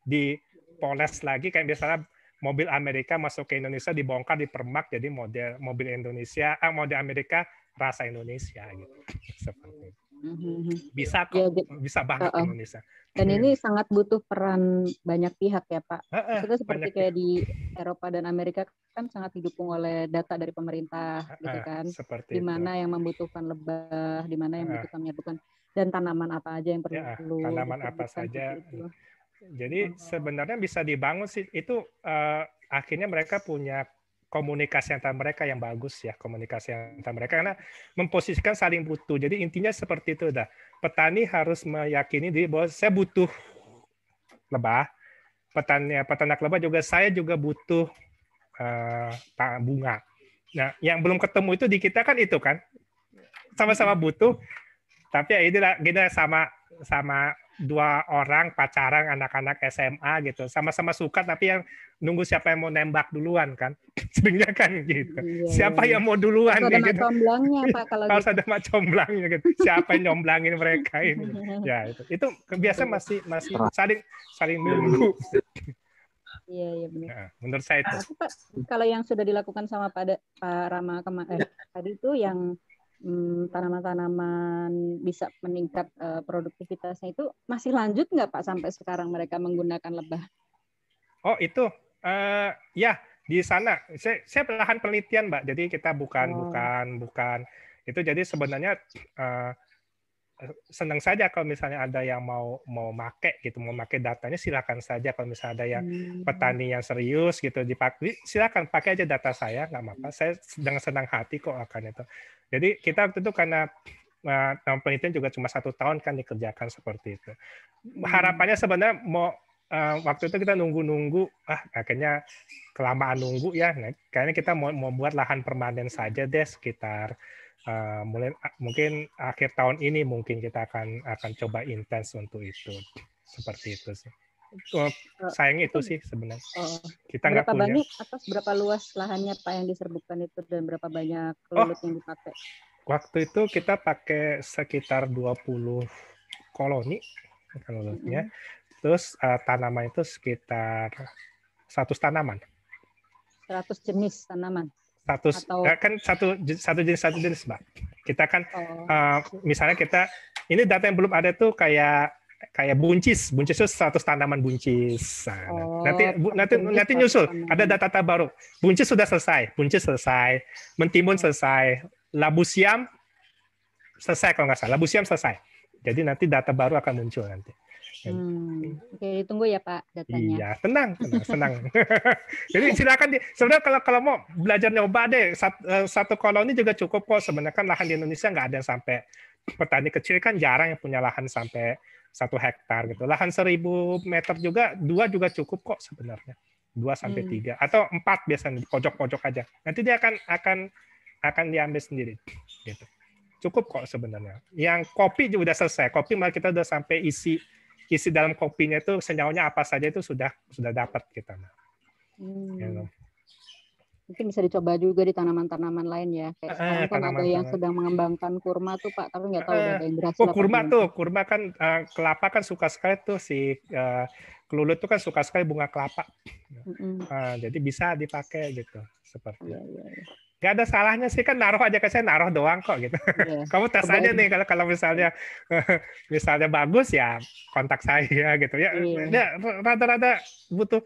dipoles lagi kayak misalnya mobil Amerika masuk ke Indonesia dibongkar dipermak jadi model mobil Indonesia, model Amerika rasa Indonesia gitu. Seperti itu. Bisa kok, bisa banget Indonesia. Dan ini sangat butuh peran banyak pihak ya Pak. Maksudnya seperti kayak di Eropa dan Amerika kan sangat didukung oleh data dari pemerintah gitu kan. Di mana yang membutuhkan lebah, di mana yang membutuhkan menyerbukan, dan tanaman apa aja yang perlu. Tanaman apa saja. Jadi sebenarnya bisa dibangun sih itu akhirnya mereka punya komunikasi antara mereka yang bagus ya, komunikasi antara mereka karena memposisikan saling butuh. Jadi intinya seperti itu dah. Petani harus meyakini diri bahwa saya butuh lebah, peternak lebah juga saya juga butuh bunga. Nah, yang belum ketemu itu di kita kan itu kan sama-sama butuh, tapi ya inilah kita sama dua orang pacaran anak-anak SMA gitu, sama-sama suka tapi yang nunggu siapa yang mau nembak duluan kan, seringnya kan gitu. Iya, Siapa iya. yang mau duluan Harus ada nih gitu. macomblangnya Pak kalau Harus gitu. ada macomblangnya gitu. Siapa yang nyomblangin mereka ini? Ya itu biasa masih saling nunggu. Iya, iya benar. Nah, menurut saya itu. Tapi Pak, kalau yang sudah dilakukan sama Pak Rama tadi itu yang tanaman-tanaman bisa meningkat produktivitasnya itu masih lanjut nggak Pak sampai sekarang mereka menggunakan lebah? Oh itu ya di sana saya lahan penelitian Mbak. Jadi kita bukan itu. Jadi sebenarnya senang saja kalau misalnya ada yang mau make gitu, mau make datanya silakan saja. Kalau misalnya ada yang petani yang serius gitu dipakai, silakan pakai aja data saya, nggak apa-apa. Saya dengan senang hati kok akan itu. Jadi kita waktu itu karena penelitian juga cuma 1 tahun kan dikerjakan seperti itu. Harapannya sebenarnya mau waktu itu kita nunggu, akhirnya kelamaan nunggu ya. Nah, kayaknya kita mau buat lahan permanen saja deh sekitar mulai mungkin akhir tahun ini mungkin kita akan coba intens untuk itu, seperti itu sih. Sayang itu sih sebenarnya. Kita nggak punya. Banyak atas berapa luas lahannya Pak yang diserbukan itu dan berapa banyak kelulut yang dipakai? Waktu itu kita pakai sekitar 20 koloni kelulutnya. Terus tanaman itu sekitar 100 tanaman. 100 jenis tanaman. Kan satu jenis Mbak. Kita kan misalnya ini data yang belum ada tuh kayak buncis itu 100 tanaman buncis. Nanti nyusul ada data baru. Buncis sudah selesai, mentimun selesai, labusiam selesai kalau nggak salah, labusiam selesai. Jadi nanti data baru akan muncul nanti. Oke, ditunggu ya Pak datanya. Iya, tenang. Jadi silakan sebenarnya kalau mau belajar nyoba deh, satu koloni juga cukup kok. Sebenarnya kan lahan di Indonesia nggak ada yang sampai, petani kecil kan jarang yang punya lahan sampai 1 hektar gitu. Lahan 1000 meter juga 2 juga cukup kok sebenarnya. 2 sampai 3 atau 4 biasanya di pojok-pojok aja. Nanti dia akan diambil sendiri gitu. Cukup kok sebenarnya. Yang kopi juga udah selesai. Kopi malah kita udah sampai isi dalam kopinya itu senyawanya apa saja itu sudah dapat kita. Mungkin bisa dicoba juga di tanaman-tanaman lain ya. Kayak sekarang kan ada yang sedang mengembangkan kurma tuh Pak, tapi nggak tahu udah ada yang berhasil. Kurma kan kelapa kan suka sekali tuh si kelulut tuh kan suka sekali bunga kelapa. Jadi bisa dipakai gitu seperti. Gak ada salahnya sih kan, naruh aja ke saya, naruh doang kok gitu. Kamu tes aja nih kalau misalnya bagus ya kontak saya gitu ya. Rada-rada butuh.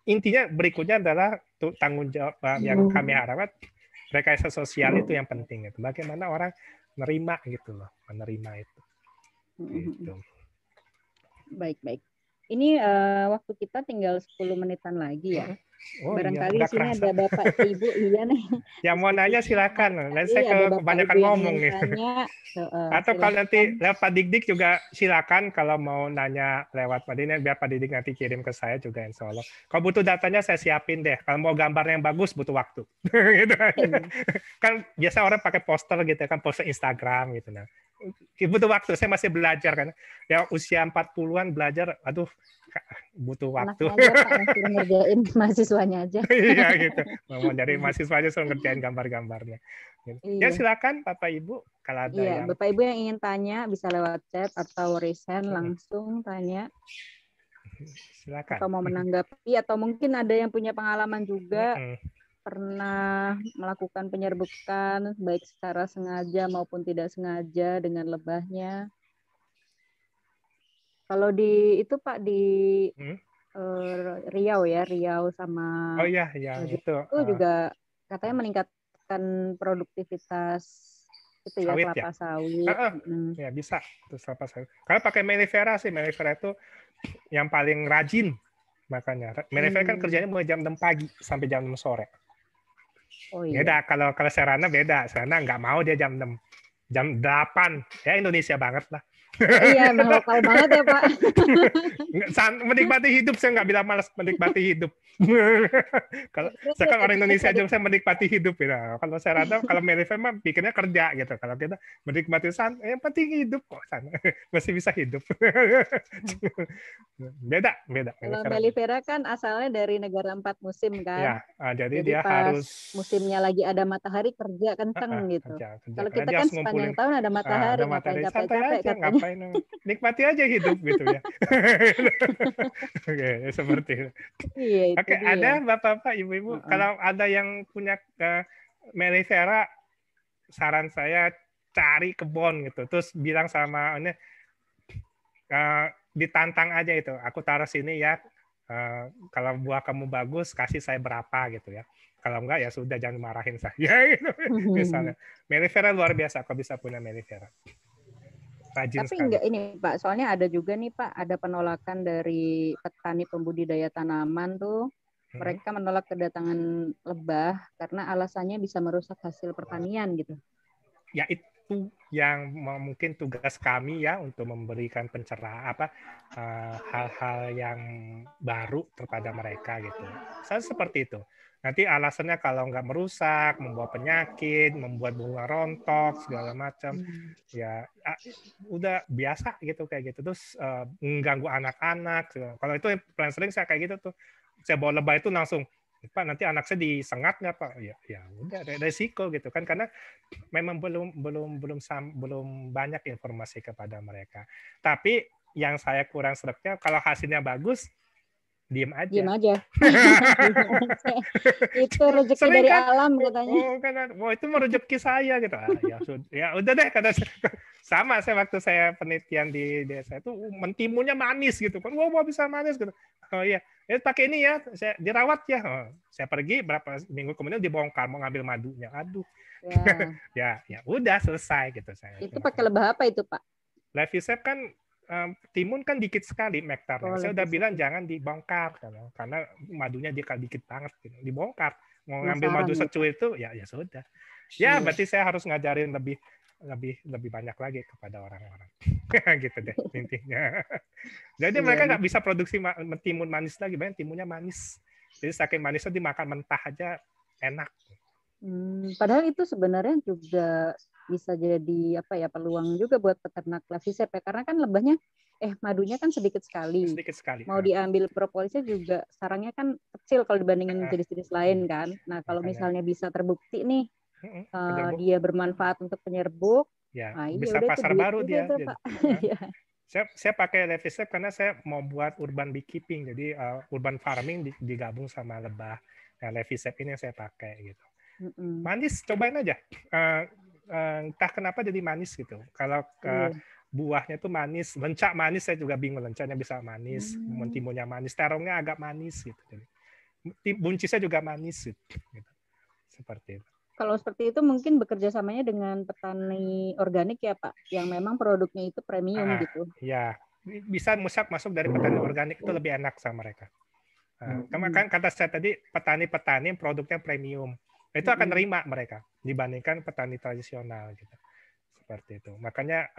Intinya berikutnya adalah tanggung jawab yang kami harapkan, rekayasa sosial itu yang penting itu. Bagaimana orang menerima itu. Gitu. Baik. Ini waktu kita tinggal 10 menitan lagi ya. Barangkali di sini ada Bapak Ibu nih. Yang mau nanya silakan. Nanti saya kebanyakan ngomong nih. Atau kalau nanti lewat Pak Dik juga silakan kalau mau nanya lewat Pak Dik, biar Pak Dik nanti kirim ke saya juga insya Allah. Kalau butuh datanya saya siapin deh. Kalau mau gambarnya yang bagus butuh waktu. Gitu. Kan biasa orang pakai poster gitu kan, poster Instagram gitu. Nah, butuh waktu. Saya masih belajar kan. Ya usia 40-an belajar, butuh waktu. Suruh ngerjain mahasiswanya aja. Iya gitu. Mau dari mahasiswanya suruh ngerjain gambar-gambarnya. Ya silakan Bapak Ibu kalau ada yang. Bapak Ibu yang ingin tanya bisa lewat chat atau raise hand langsung tanya. Silakan. Atau mau menanggapi atau mungkin ada yang punya pengalaman juga pernah melakukan penyerbukan baik secara sengaja maupun tidak sengaja dengan lebahnya. Kalau di itu Pak di Riau sama itu juga katanya meningkatkan produktivitas itu ya, sawit, kelapa sawit. Ya bisa terus kelapa sawit. Kalau pakai melifera itu yang paling rajin makanya. Melifera kan kerjanya mulai jam 6 pagi sampai jam 6 sore. Beda kalau Serana beda. Serana nggak mau dia jam 6. Jam 8 ya Indonesia banget lah. Iya, emang lokal banget ya, Pak. Menikmati hidup, saya nggak bilang malas menikmati hidup. Kalau Terus saya kan orang resepnya Indonesia tadi. aja, saya menikmati hidup ya. Kalau saya rasa kalau Merifer mah pikirnya kerja gitu. Kalau kita menikmati yang penting hidup kok sana. Masih bisa hidup. Beda, beda. Kalau Merifer. melifera kan asalnya dari negara 4 musim kan. Ya, jadi Jadi dia pas harus musimnya lagi ada matahari kerja kenceng gitu. kerja, kerja. Kalau Karena kita dia kan harus sepanjang ngumpulin tahun ada matahari, ada ngapain materi, santai capek-capek aja, katanya. ngapain, nikmati aja hidup gitu ya. Oke, seperti itu. Iya, itu Oke, dia. ada bapak-bapak, ibu-ibu, Heeh. kalau ada yang punya melifera, saran saya cari kebun gitu, terus bilang sama ini, ditantang aja itu, aku taruh sini ya, kalau buah kamu bagus kasih saya berapa gitu ya. Kalau enggak ya sudah, jangan marahin saya. Gitu. Misalnya melifera luar biasa, aku bisa punya melifera. Rajin Tapi sekali. enggak ini Pak, soalnya ada juga nih Pak, ada penolakan dari petani pembudidaya tanaman tuh. Mereka menolak kedatangan lebah karena alasannya bisa merusak hasil pertanian gitu. Ya itu yang mungkin tugas kami ya, untuk memberikan pencerahan hal-hal yang baru kepada mereka gitu. Saya seperti itu. Nanti alasannya kalau nggak merusak, membawa penyakit, membuat bunga rontok segala macam, ya udah biasa gitu kayak gitu. Terus mengganggu anak-anak. Kalau itu paling sering saya kayak gitu tuh. Saya bawa lebah itu langsung, Pak, nanti anak saya disengat nggak Pak? Ya udah, resiko gitu kan, karena memang belum banyak informasi kepada mereka. Tapi yang saya kurang seretnya, kalau hasilnya bagus, diem Diem aja. aja. Itu rezeki Sering dari kan, alam katanya. itu mau rezeki saya gitu. Ya udah deh, kata sama saya waktu saya penelitian di desa itu, mentimunnya manis gitu kan. Wah, bisa manis gitu. Oh iya, pakai ini ya, saya dirawat ya. Saya pergi berapa minggu kemudian dibongkar mau ngambil madunya. Aduh. Ya. ya udah selesai gitu saya. Itu pakai lebah apa itu Pak? Levisep kan timun kan dikit sekali nektarnya. Saya udah bilang jangan dibongkar karena madunya dia dikit banget gitu. Dibongkar. Mau ngambil madu Penasaran ya Pak. secuil itu ya sudah. Ya berarti saya harus ngajarin lebih banyak lagi kepada orang-orang. Gitu deh intinya. Jadi mereka nggak bisa produksi timun manis lagi, banyak timunnya manis. Jadi saking manisnya dimakan mentah aja enak. Padahal itu sebenarnya juga bisa jadi peluang juga buat peternak Levisep ya, karena kan lebahnya madunya kan sedikit sekali. Mau diambil propolisnya juga sarangnya kan kecil kalau dibandingin jenis-jenis lain kan. Nah kalau misalnya bisa terbukti nih dia bermanfaat untuk penyerbuk, bisa udah pasar baru dia. Pak. Saya pakai Levisep karena saya mau buat urban beekeeping, jadi urban farming digabung sama lebah. Nah, Levisep ini yang saya pakai gitu. Manis, cobain aja. Entah kenapa jadi manis gitu. Kalau buahnya tuh manis, lencak manis, saya juga bingung, lencaknya bisa manis, mentimunnya manis, terongnya agak manis gitu. Jadi, buncisnya juga manis gitu. Seperti itu. Kalau seperti itu mungkin bekerja samanya dengan petani organik ya Pak, yang memang produknya itu premium gitu. Ya, bisa masuk dari petani organik itu lebih enak sama mereka. Kan kata saya tadi, petani-petani produknya premium. Itu akan nerima mereka dibandingkan petani tradisional gitu. Seperti itu. Makanya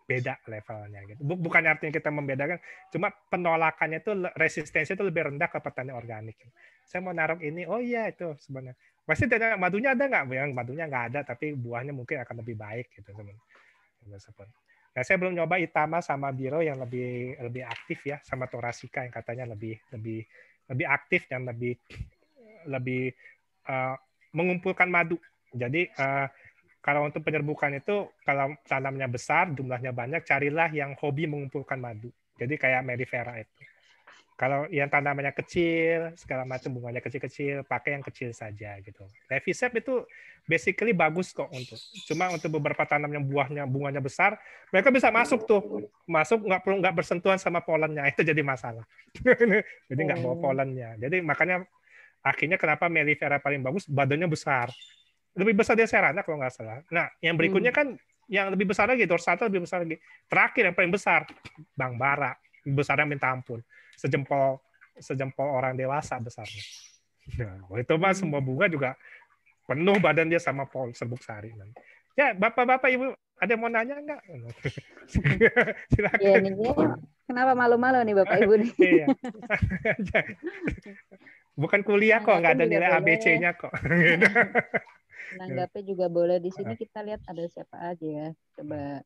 beda levelnya gitu. Bukan artinya kita membedakan, cuma penolakannya itu, resistensi itu lebih rendah ke petani organik. Saya mau naruh ini, oh iya itu sebenarnya. Pasti madunya ada nggak? Yang madunya nggak ada, tapi buahnya mungkin akan lebih baik gitu sebenarnya. Nah, saya belum nyoba Itama sama Biro yang lebih aktif ya, sama Torasika yang katanya lebih aktif dan lebih mengumpulkan madu. Jadi kalau untuk penyerbukan itu, kalau tanamnya besar, jumlahnya banyak, carilah yang hobi mengumpulkan madu. Jadi kayak Melifera itu. Kalau yang tanamannya kecil, segala macam bunganya kecil-kecil, pakai yang kecil saja gitu. Levisep itu basically bagus kok cuma untuk beberapa tanam yang bunganya besar, mereka bisa masuk nggak bersentuhan sama polennya, itu jadi masalah. Jadi nggak bawa polennya. Jadi makanya akhirnya kenapa Melifera paling bagus, badannya besar. Lebih besar dari Serana kalau nggak salah. Nah, yang berikutnya kan yang lebih besar lagi, Dorsata lebih besar lagi. Terakhir yang paling besar, Bang Bara. Besarnya minta ampun. Sejempol orang dewasa besarnya. Nah, itu mah semua bunga juga penuh badan dia sama serbuk sari. Ya, Bapak-bapak, Ibu, Ada yang mau nanya nggak? Iya Silakan. nih, kenapa malu-malu nih Bapak Ibu nih? Iya. Bukan kuliah kok, nggak Menanggapin ada juga nilai boleh. ABC-nya kok. Gitu. Menanggapnya juga boleh. Di sini kita lihat ada siapa aja ya. Coba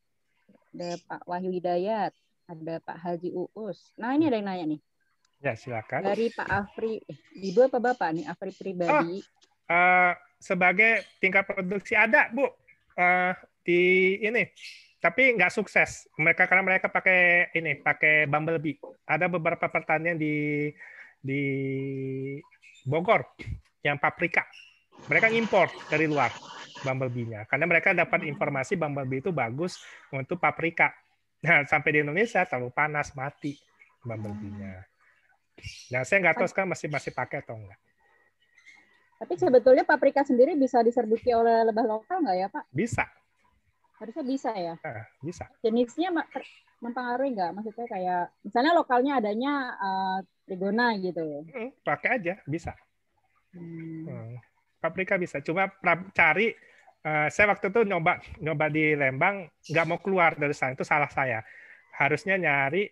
ada Pak Wahyu Hidayat, ada Pak Haji Uus. Nah ini ada yang nanya nih. Ya, silakan. Dari Pak Afri, Ibu apa Bapak nih? Afri Oh, pribadi. sebagai tingkat produksi ada, Bu. Di ini. Tapi nggak sukses. Karena mereka pakai Bumblebee. Ada beberapa pertanian di Bogor yang paprika. Mereka impor dari luar Bumblebee-nya. Karena mereka dapat informasi Bumblebee itu bagus untuk paprika. Nah, sampai di Indonesia terlalu panas, mati Bumblebee-nya. Nah, saya nggak tahu sekarang masih pakai atau enggak. Tapi sebetulnya paprika sendiri bisa diserbuki oleh lebah lokal nggak ya Pak? Bisa. Harusnya bisa ya. Bisa. Jenisnya mempengaruhi nggak? Maksudnya kayak misalnya lokalnya adanya trigona gitu. Pakai aja, bisa. Paprika bisa. Cuma cari. Saya waktu itu nyoba di Lembang, nggak mau keluar dari sana. Itu salah saya. Harusnya nyari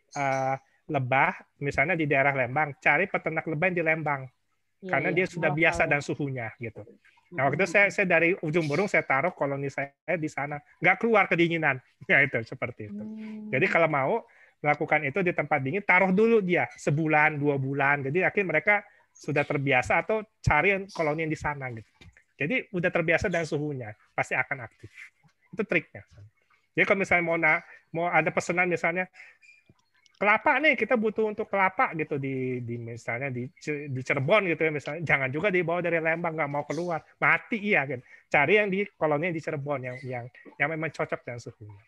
lebah, misalnya di daerah Lembang, cari peternak lebah yang di Lembang. Karena dia sudah biasa dan suhunya gitu. Nah, waktu itu saya dari ujung burung saya taruh koloni saya di sana, nggak keluar kedinginan. Ya itu seperti itu. Jadi kalau mau melakukan itu di tempat dingin, taruh dulu dia sebulan, 2 bulan. Jadi akhirnya mereka sudah terbiasa atau cari koloni yang di sana gitu. Jadi udah terbiasa dengan suhunya, pasti akan aktif. Itu triknya. Jadi kalau misalnya mau ada pesanan misalnya kelapa nih, kita butuh untuk kelapa gitu misalnya di Cirebon gitu ya misalnya, jangan juga dibawa dari Lembang, nggak mau keluar, mati iya kan. Cari yang di koloni di Cirebon yang memang cocok dengan suhunya.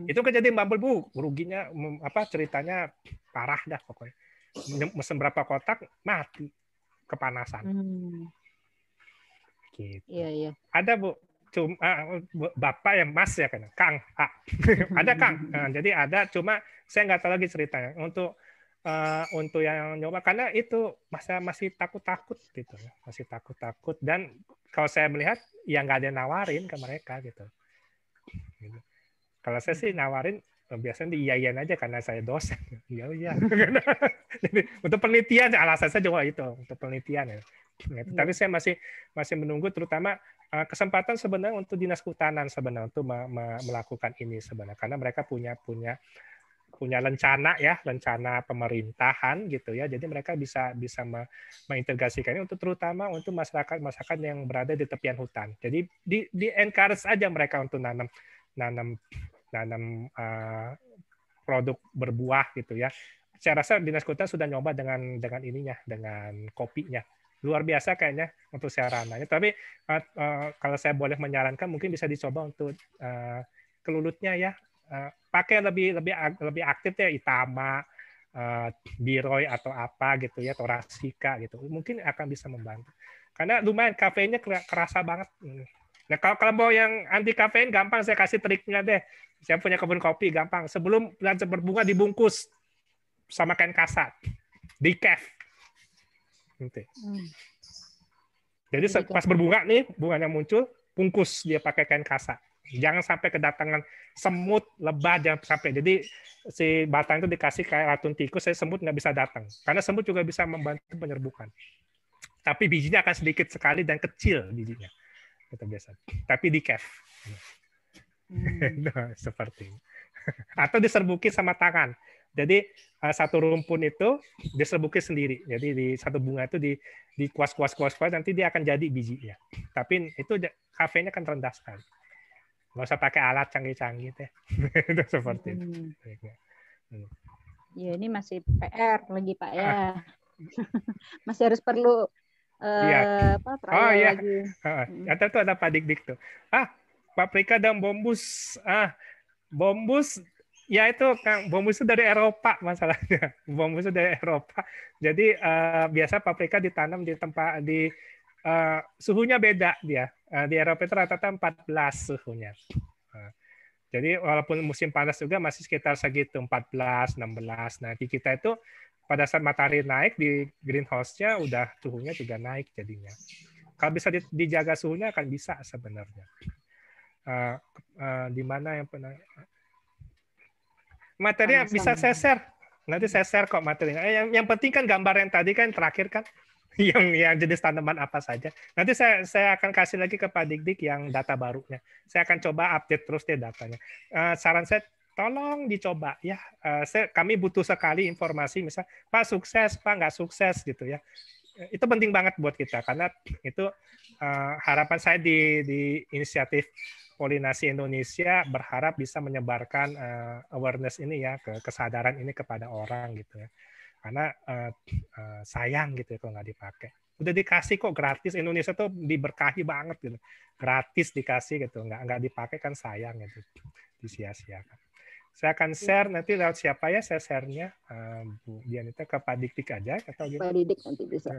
Itu kejadian Bumble Bu, ruginya ceritanya parah dah pokoknya. Mesen berapa kotak mati kepanasan. Gitu. Iya. Ada Bu, cuma Bapak ya Mas ya kan, Kang. Ada Kang. Nah, jadi ada, cuma saya nggak tahu lagi ceritanya. Untuk yang nyoba karena itu masih takut-takut gitu, masih takut-takut dan kalau saya melihat ya nggak ada yang nawarin ke mereka gitu. Kalau saya sih nawarin biasanya diiyain aja karena saya dosen. Iya. Jadi, untuk penelitian alasan saya juga itu untuk penelitian ya. Tapi saya masih menunggu terutama kesempatan sebenarnya untuk dinas kehutanan sebenarnya untuk melakukan ini sebenarnya karena mereka punya rencana pemerintahan gitu ya. Jadi mereka bisa mengintegrasikannya untuk terutama untuk masyarakat yang berada di tepian hutan. Jadi di encourage aja mereka untuk nanam produk berbuah gitu ya. Saya rasa dinas kehutanan sudah nyoba dengan kopinya. Luar biasa kayaknya untuk sarananya. Tapi kalau saya boleh menyarankan mungkin bisa dicoba untuk kelulutnya ya. Pakai lebih aktif ya Itama, Biroy atau apa gitu ya, Torasika gitu. Mungkin akan bisa membantu. Karena lumayan kafeinnya kerasa banget. Nah, kalau mau yang anti kafein gampang saya kasih triknya deh. Saya punya kebun kopi gampang. Sebelum plant berbunga dibungkus sama kain kasat, decaf. Gitu. Jadi pas berbunga nih, bunganya muncul, bungkus dia pakai kain kasat. Jangan sampai kedatangan semut, lebah, jangan sampai. Jadi si batang itu dikasih kayak racun tikus, saya semut nggak bisa datang. Karena semut juga bisa membantu penyerbukan. Tapi bijinya akan sedikit sekali dan kecil bijinya. Itu biasa. Tapi decaf. Nah, seperti ini. Atau diserbuki sama tangan. Jadi satu rumpun itu diserbuki sendiri. Jadi di satu bunga itu di kuas nanti dia akan jadi bijinya. Tapi itu kafeinnya kan rendah sekali. Nggak usah pakai alat canggih-canggih deh. Itu seperti itu. Ya ini masih PR lagi Pak ya. Masih harus perlu trial lagi. Ada tuh ada Pak Dik tuh. Paprika dan bombus. Bombus ya itu Kang, bombus itu dari Eropa masalahnya. Bombus itu dari Eropa. Jadi biasa paprika ditanam di tempat suhunya beda dia. Di Eropa itu rata-rata 14 suhunya. Jadi walaupun musim panas juga masih sekitar segitu 14, 16. Nah, di kita itu pada saat matahari naik di greenhouse-nya udah suhunya juga naik jadinya. Kalau bisa dijaga suhunya akan bisa sebenarnya. Di mana yang pernah materinya bisa saya share. Nanti saya share kok materinya. Yang penting kan gambar yang tadi kan terakhir kan yang jenis tanaman apa saja. Nanti saya akan kasih lagi ke Pak Dik yang data barunya. Saya akan coba update terus deh datanya. Saran saya tolong dicoba ya. Kami butuh sekali informasi misal Pak sukses, Pak nggak sukses gitu ya. Itu penting banget buat kita karena itu harapan saya di inisiatif Polinasi Indonesia berharap bisa menyebarkan awareness ini ya, kesadaran ini kepada orang gitu ya. Karena sayang gitu ya kalau nggak dipakai. Udah dikasih kok gratis, Indonesia tuh diberkahi banget gitu. Gratis dikasih gitu, nggak dipakai kan sayang gitu. Disia-siakan. Saya akan share nanti lewat siapa ya saya share-nya Bu Dianita ke Pak Dik aja atau gimana? Pak Didik nanti bisa.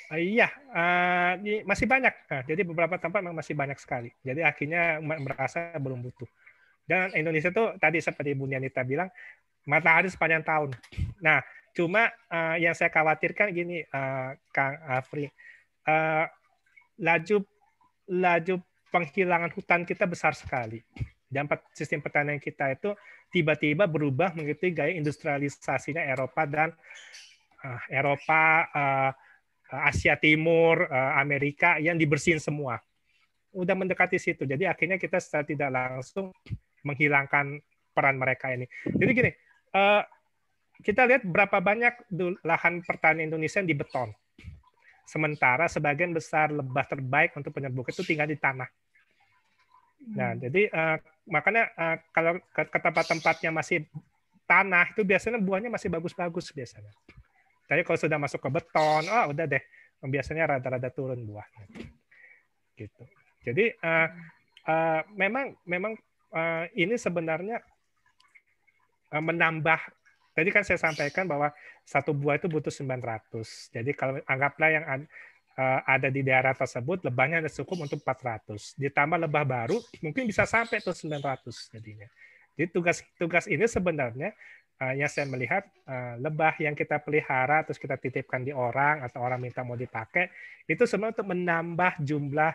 Iya, masih banyak. Nah, jadi beberapa tempat memang masih banyak sekali. Jadi akhirnya merasa belum butuh. Dan Indonesia tuh tadi seperti Bu Dianita bilang, matahari sepanjang tahun. Nah, cuma yang saya khawatirkan gini, Kang Afri, laju penghilangan hutan kita besar sekali. Dan sistem pertanian kita itu tiba-tiba berubah mengikuti gaya industrialisasinya Eropa dan Asia Timur, Amerika yang dibersihin semua. Udah mendekati situ. Jadi akhirnya kita secara tidak langsung menghilangkan peran mereka ini. Jadi gini, kita lihat berapa banyak lahan pertanian Indonesia yang dibeton. Sementara sebagian besar lebah terbaik untuk penyerbukan itu tinggal di tanah. Nah, jadi makanya kalau ke tempat-tempatnya masih tanah itu biasanya buahnya masih bagus-bagus biasanya. Tapi kalau sudah masuk ke beton, udah deh, biasanya rada-rada turun buahnya. Gitu. Jadi memang ini sebenarnya menambah. Tadi kan saya sampaikan bahwa satu buah itu butuh 900. Jadi kalau anggaplah yang ada di daerah tersebut lebahnya ada cukup untuk 400. Ditambah lebah baru mungkin bisa sampai tuh 900 jadinya. Jadi tugas ini sebenarnya yang saya melihat lebah yang kita pelihara terus kita titipkan di orang atau orang minta mau dipakai itu sebenarnya untuk menambah jumlah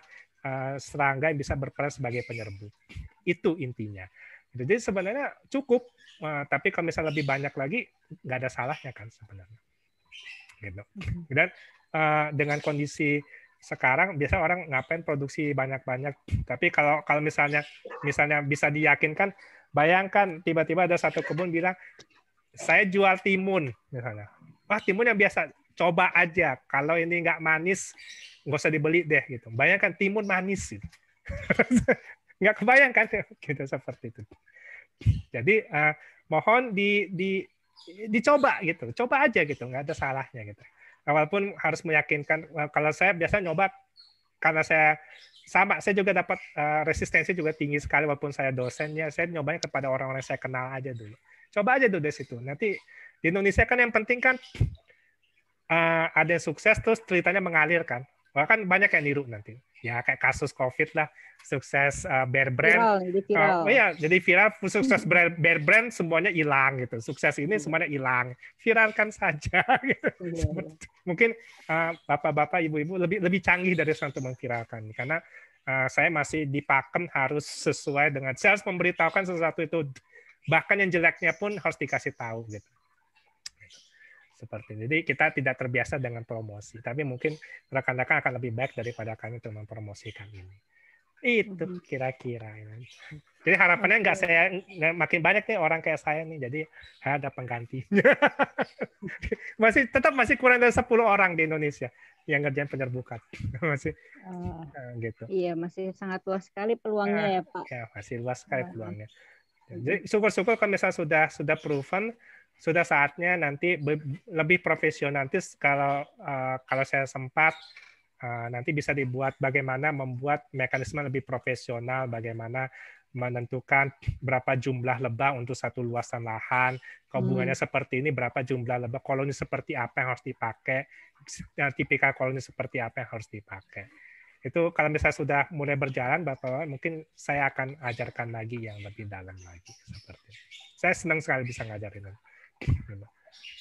serangga yang bisa berperan sebagai penyerbuk. Itu intinya. Jadi sebenarnya cukup, tapi kalau misalnya lebih banyak lagi nggak ada salahnya kan sebenarnya. Gitu. Dan dengan kondisi sekarang biasa orang ngapain produksi banyak-banyak, tapi kalau misalnya bisa diyakinkan, bayangkan tiba-tiba ada satu kebun bilang saya jual timun misalnya, timun yang biasa coba aja, kalau ini nggak manis nggak usah dibeli deh gitu. Bayangkan timun manis gitu. Nggak kebayang kan gitu seperti itu. Jadi mohon dicoba gitu, coba aja gitu, nggak ada salahnya gitu. Walaupun harus meyakinkan, kalau saya biasa nyoba karena saya juga dapat resistensi juga tinggi sekali walaupun saya dosennya, saya nyobanya kepada orang-orang yang saya kenal aja dulu. Coba aja dulu dari situ. Nanti di Indonesia kan yang penting kan ada yang sukses terus ceritanya mengalir kan. Bahkan banyak yang niru nanti. Ya kayak kasus COVID lah, sukses Bear Brand. Viral. Jadi viral, sukses Bear Brand semuanya hilang gitu. Sukses ini semuanya hilang. Viralkan saja gitu. Mungkin bapak-bapak, ibu-ibu lebih canggih dari saya untuk memviralkan. Karena saya masih dipakem harus sesuai dengan, saya harus memberitahukan sesuatu itu. Bahkan yang jeleknya pun harus dikasih tahu gitu. Seperti ini. Jadi kita tidak terbiasa dengan promosi, tapi mungkin rekan-rekan akan lebih baik daripada kami untuk mempromosikan ini. Itu kira-kira. Jadi harapannya makin banyak nih orang kayak saya nih, jadi ada penggantinya. masih kurang dari 10 orang di Indonesia yang ngerjain penyerbukan. Masih gitu. Iya, masih sangat luas sekali peluangnya ya Pak. Ya, masih luas sekali peluangnya. Jadi syukur-syukur kalau misalnya sudah proven, sudah saatnya nanti lebih profesional. Nanti kalau saya sempat nanti bisa dibuat bagaimana membuat mekanisme lebih profesional, bagaimana menentukan berapa jumlah lebah untuk satu luasan lahan, hubungannya seperti ini, berapa jumlah lebah, koloni seperti apa yang harus dipakai, tipikal koloni seperti apa yang harus dipakai. Itu kalau misalnya sudah mulai berjalan, Bapak, mungkin saya akan ajarkan lagi yang lebih dalam lagi seperti itu. Saya senang sekali bisa ngajarin.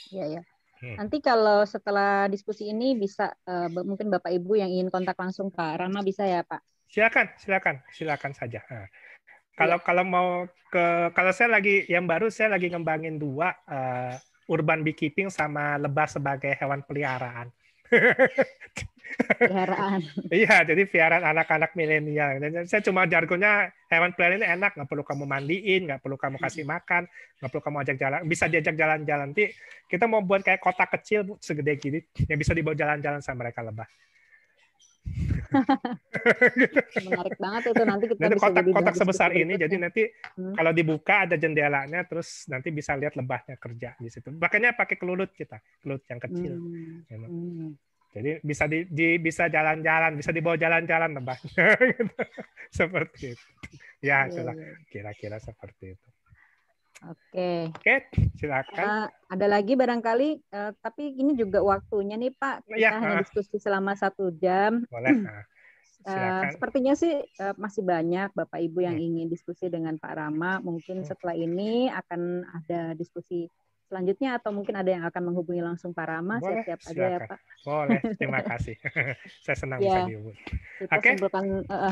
Iya, ya. Nanti kalau setelah diskusi ini bisa mungkin Bapak Ibu yang ingin kontak langsung Pak Rama bisa ya Pak? Silakan saja. Nah, kalau mau kalau saya lagi ngembangin 2 urban beekeeping sama lebah sebagai hewan peliharaan. Peliharaan. Iya, jadi piaraan anak-anak milenial. Dan saya cuma jargonnya hewan peliharaan ini enak, nggak perlu kamu mandiin, nggak perlu kamu kasih makan, nggak perlu kamu ajak jalan, bisa diajak jalan-jalan. Nanti kita mau buat kayak kotak kecil Bu, segede gini, yang bisa dibawa jalan-jalan sama mereka lebah. Menarik banget itu, nanti kita nanti bisa kotak sebesar ini, jadi nanti kalau dibuka ada jendelanya, terus nanti bisa lihat lebahnya kerja di situ. Makanya pakai kelulut yang kecil. Jadi bisa jalan-jalan, bisa dibawa jalan-jalan lebahnya. Seperti itu. Ya, kira-kira seperti itu. Oke, silakan. Ada lagi barangkali, tapi ini juga waktunya nih Pak. Kita hanya diskusi selama 1 jam. Boleh. Sepertinya sih masih banyak Bapak Ibu yang ingin diskusi dengan Pak Rama. Mungkin setelah ini akan ada diskusi selanjutnya atau mungkin ada yang akan menghubungi langsung Pak Rama. Siap-siap aja ya Pak. Boleh, terima kasih. Saya senang bisa dihubungi.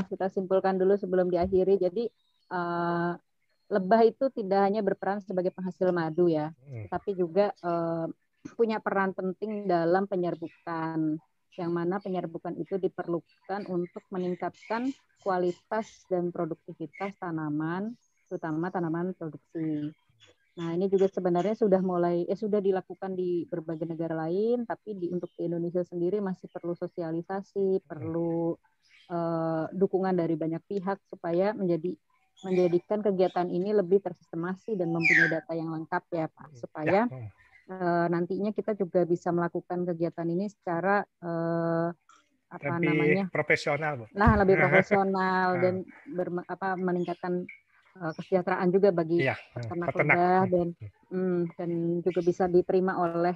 Kita simpulkan dulu sebelum diakhiri. Jadi lebah itu tidak hanya berperan sebagai penghasil madu ya, tapi juga punya peran penting dalam penyerbukan, yang mana penyerbukan itu diperlukan untuk meningkatkan kualitas dan produktivitas tanaman, terutama tanaman produksi. Nah, ini juga sebenarnya sudah dilakukan di berbagai negara lain, tapi untuk di Indonesia sendiri masih perlu sosialisasi, perlu dukungan dari banyak pihak supaya menjadikan kegiatan ini lebih tersistemasi dan mempunyai data yang lengkap ya Pak, supaya nantinya kita juga bisa melakukan kegiatan ini secara profesional, Bu. Lebih profesional dan meningkatkan kesejahteraan juga bagi peternak lebah dan juga bisa diterima oleh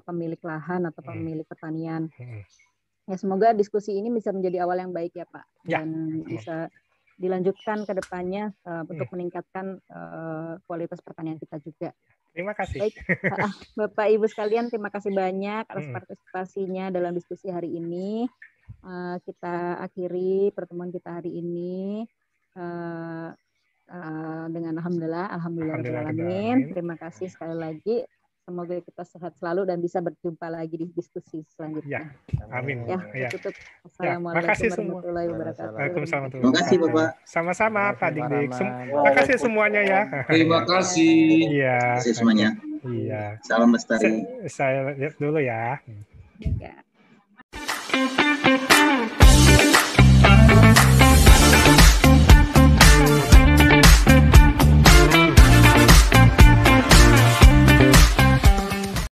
pemilik lahan atau pemilik pertanian. Ya, semoga diskusi ini bisa menjadi awal yang baik ya Pak, dan bisa dilanjutkan ke depannya untuk meningkatkan kualitas pertanian kita juga. Terima kasih. Baik, Bapak Ibu sekalian, terima kasih banyak atas partisipasinya dalam diskusi hari ini. Kita akhiri pertemuan kita hari ini dengan alhamdulillah. Terima kasih sekali lagi. Semoga kita sehat selalu dan bisa berjumpa lagi di diskusi selanjutnya. Amin. Tutup. Assalamualaikum warahmatullahi wabarakatuh. Waalaikumsalam. Terima kasih Bapak. Sama-sama Pak Dik-Dik. Terima kasih semuanya ya. Terima kasih. Iya. Terima kasih semuanya. Iya. Salam lestari. Saya lihat dulu ya. Ya.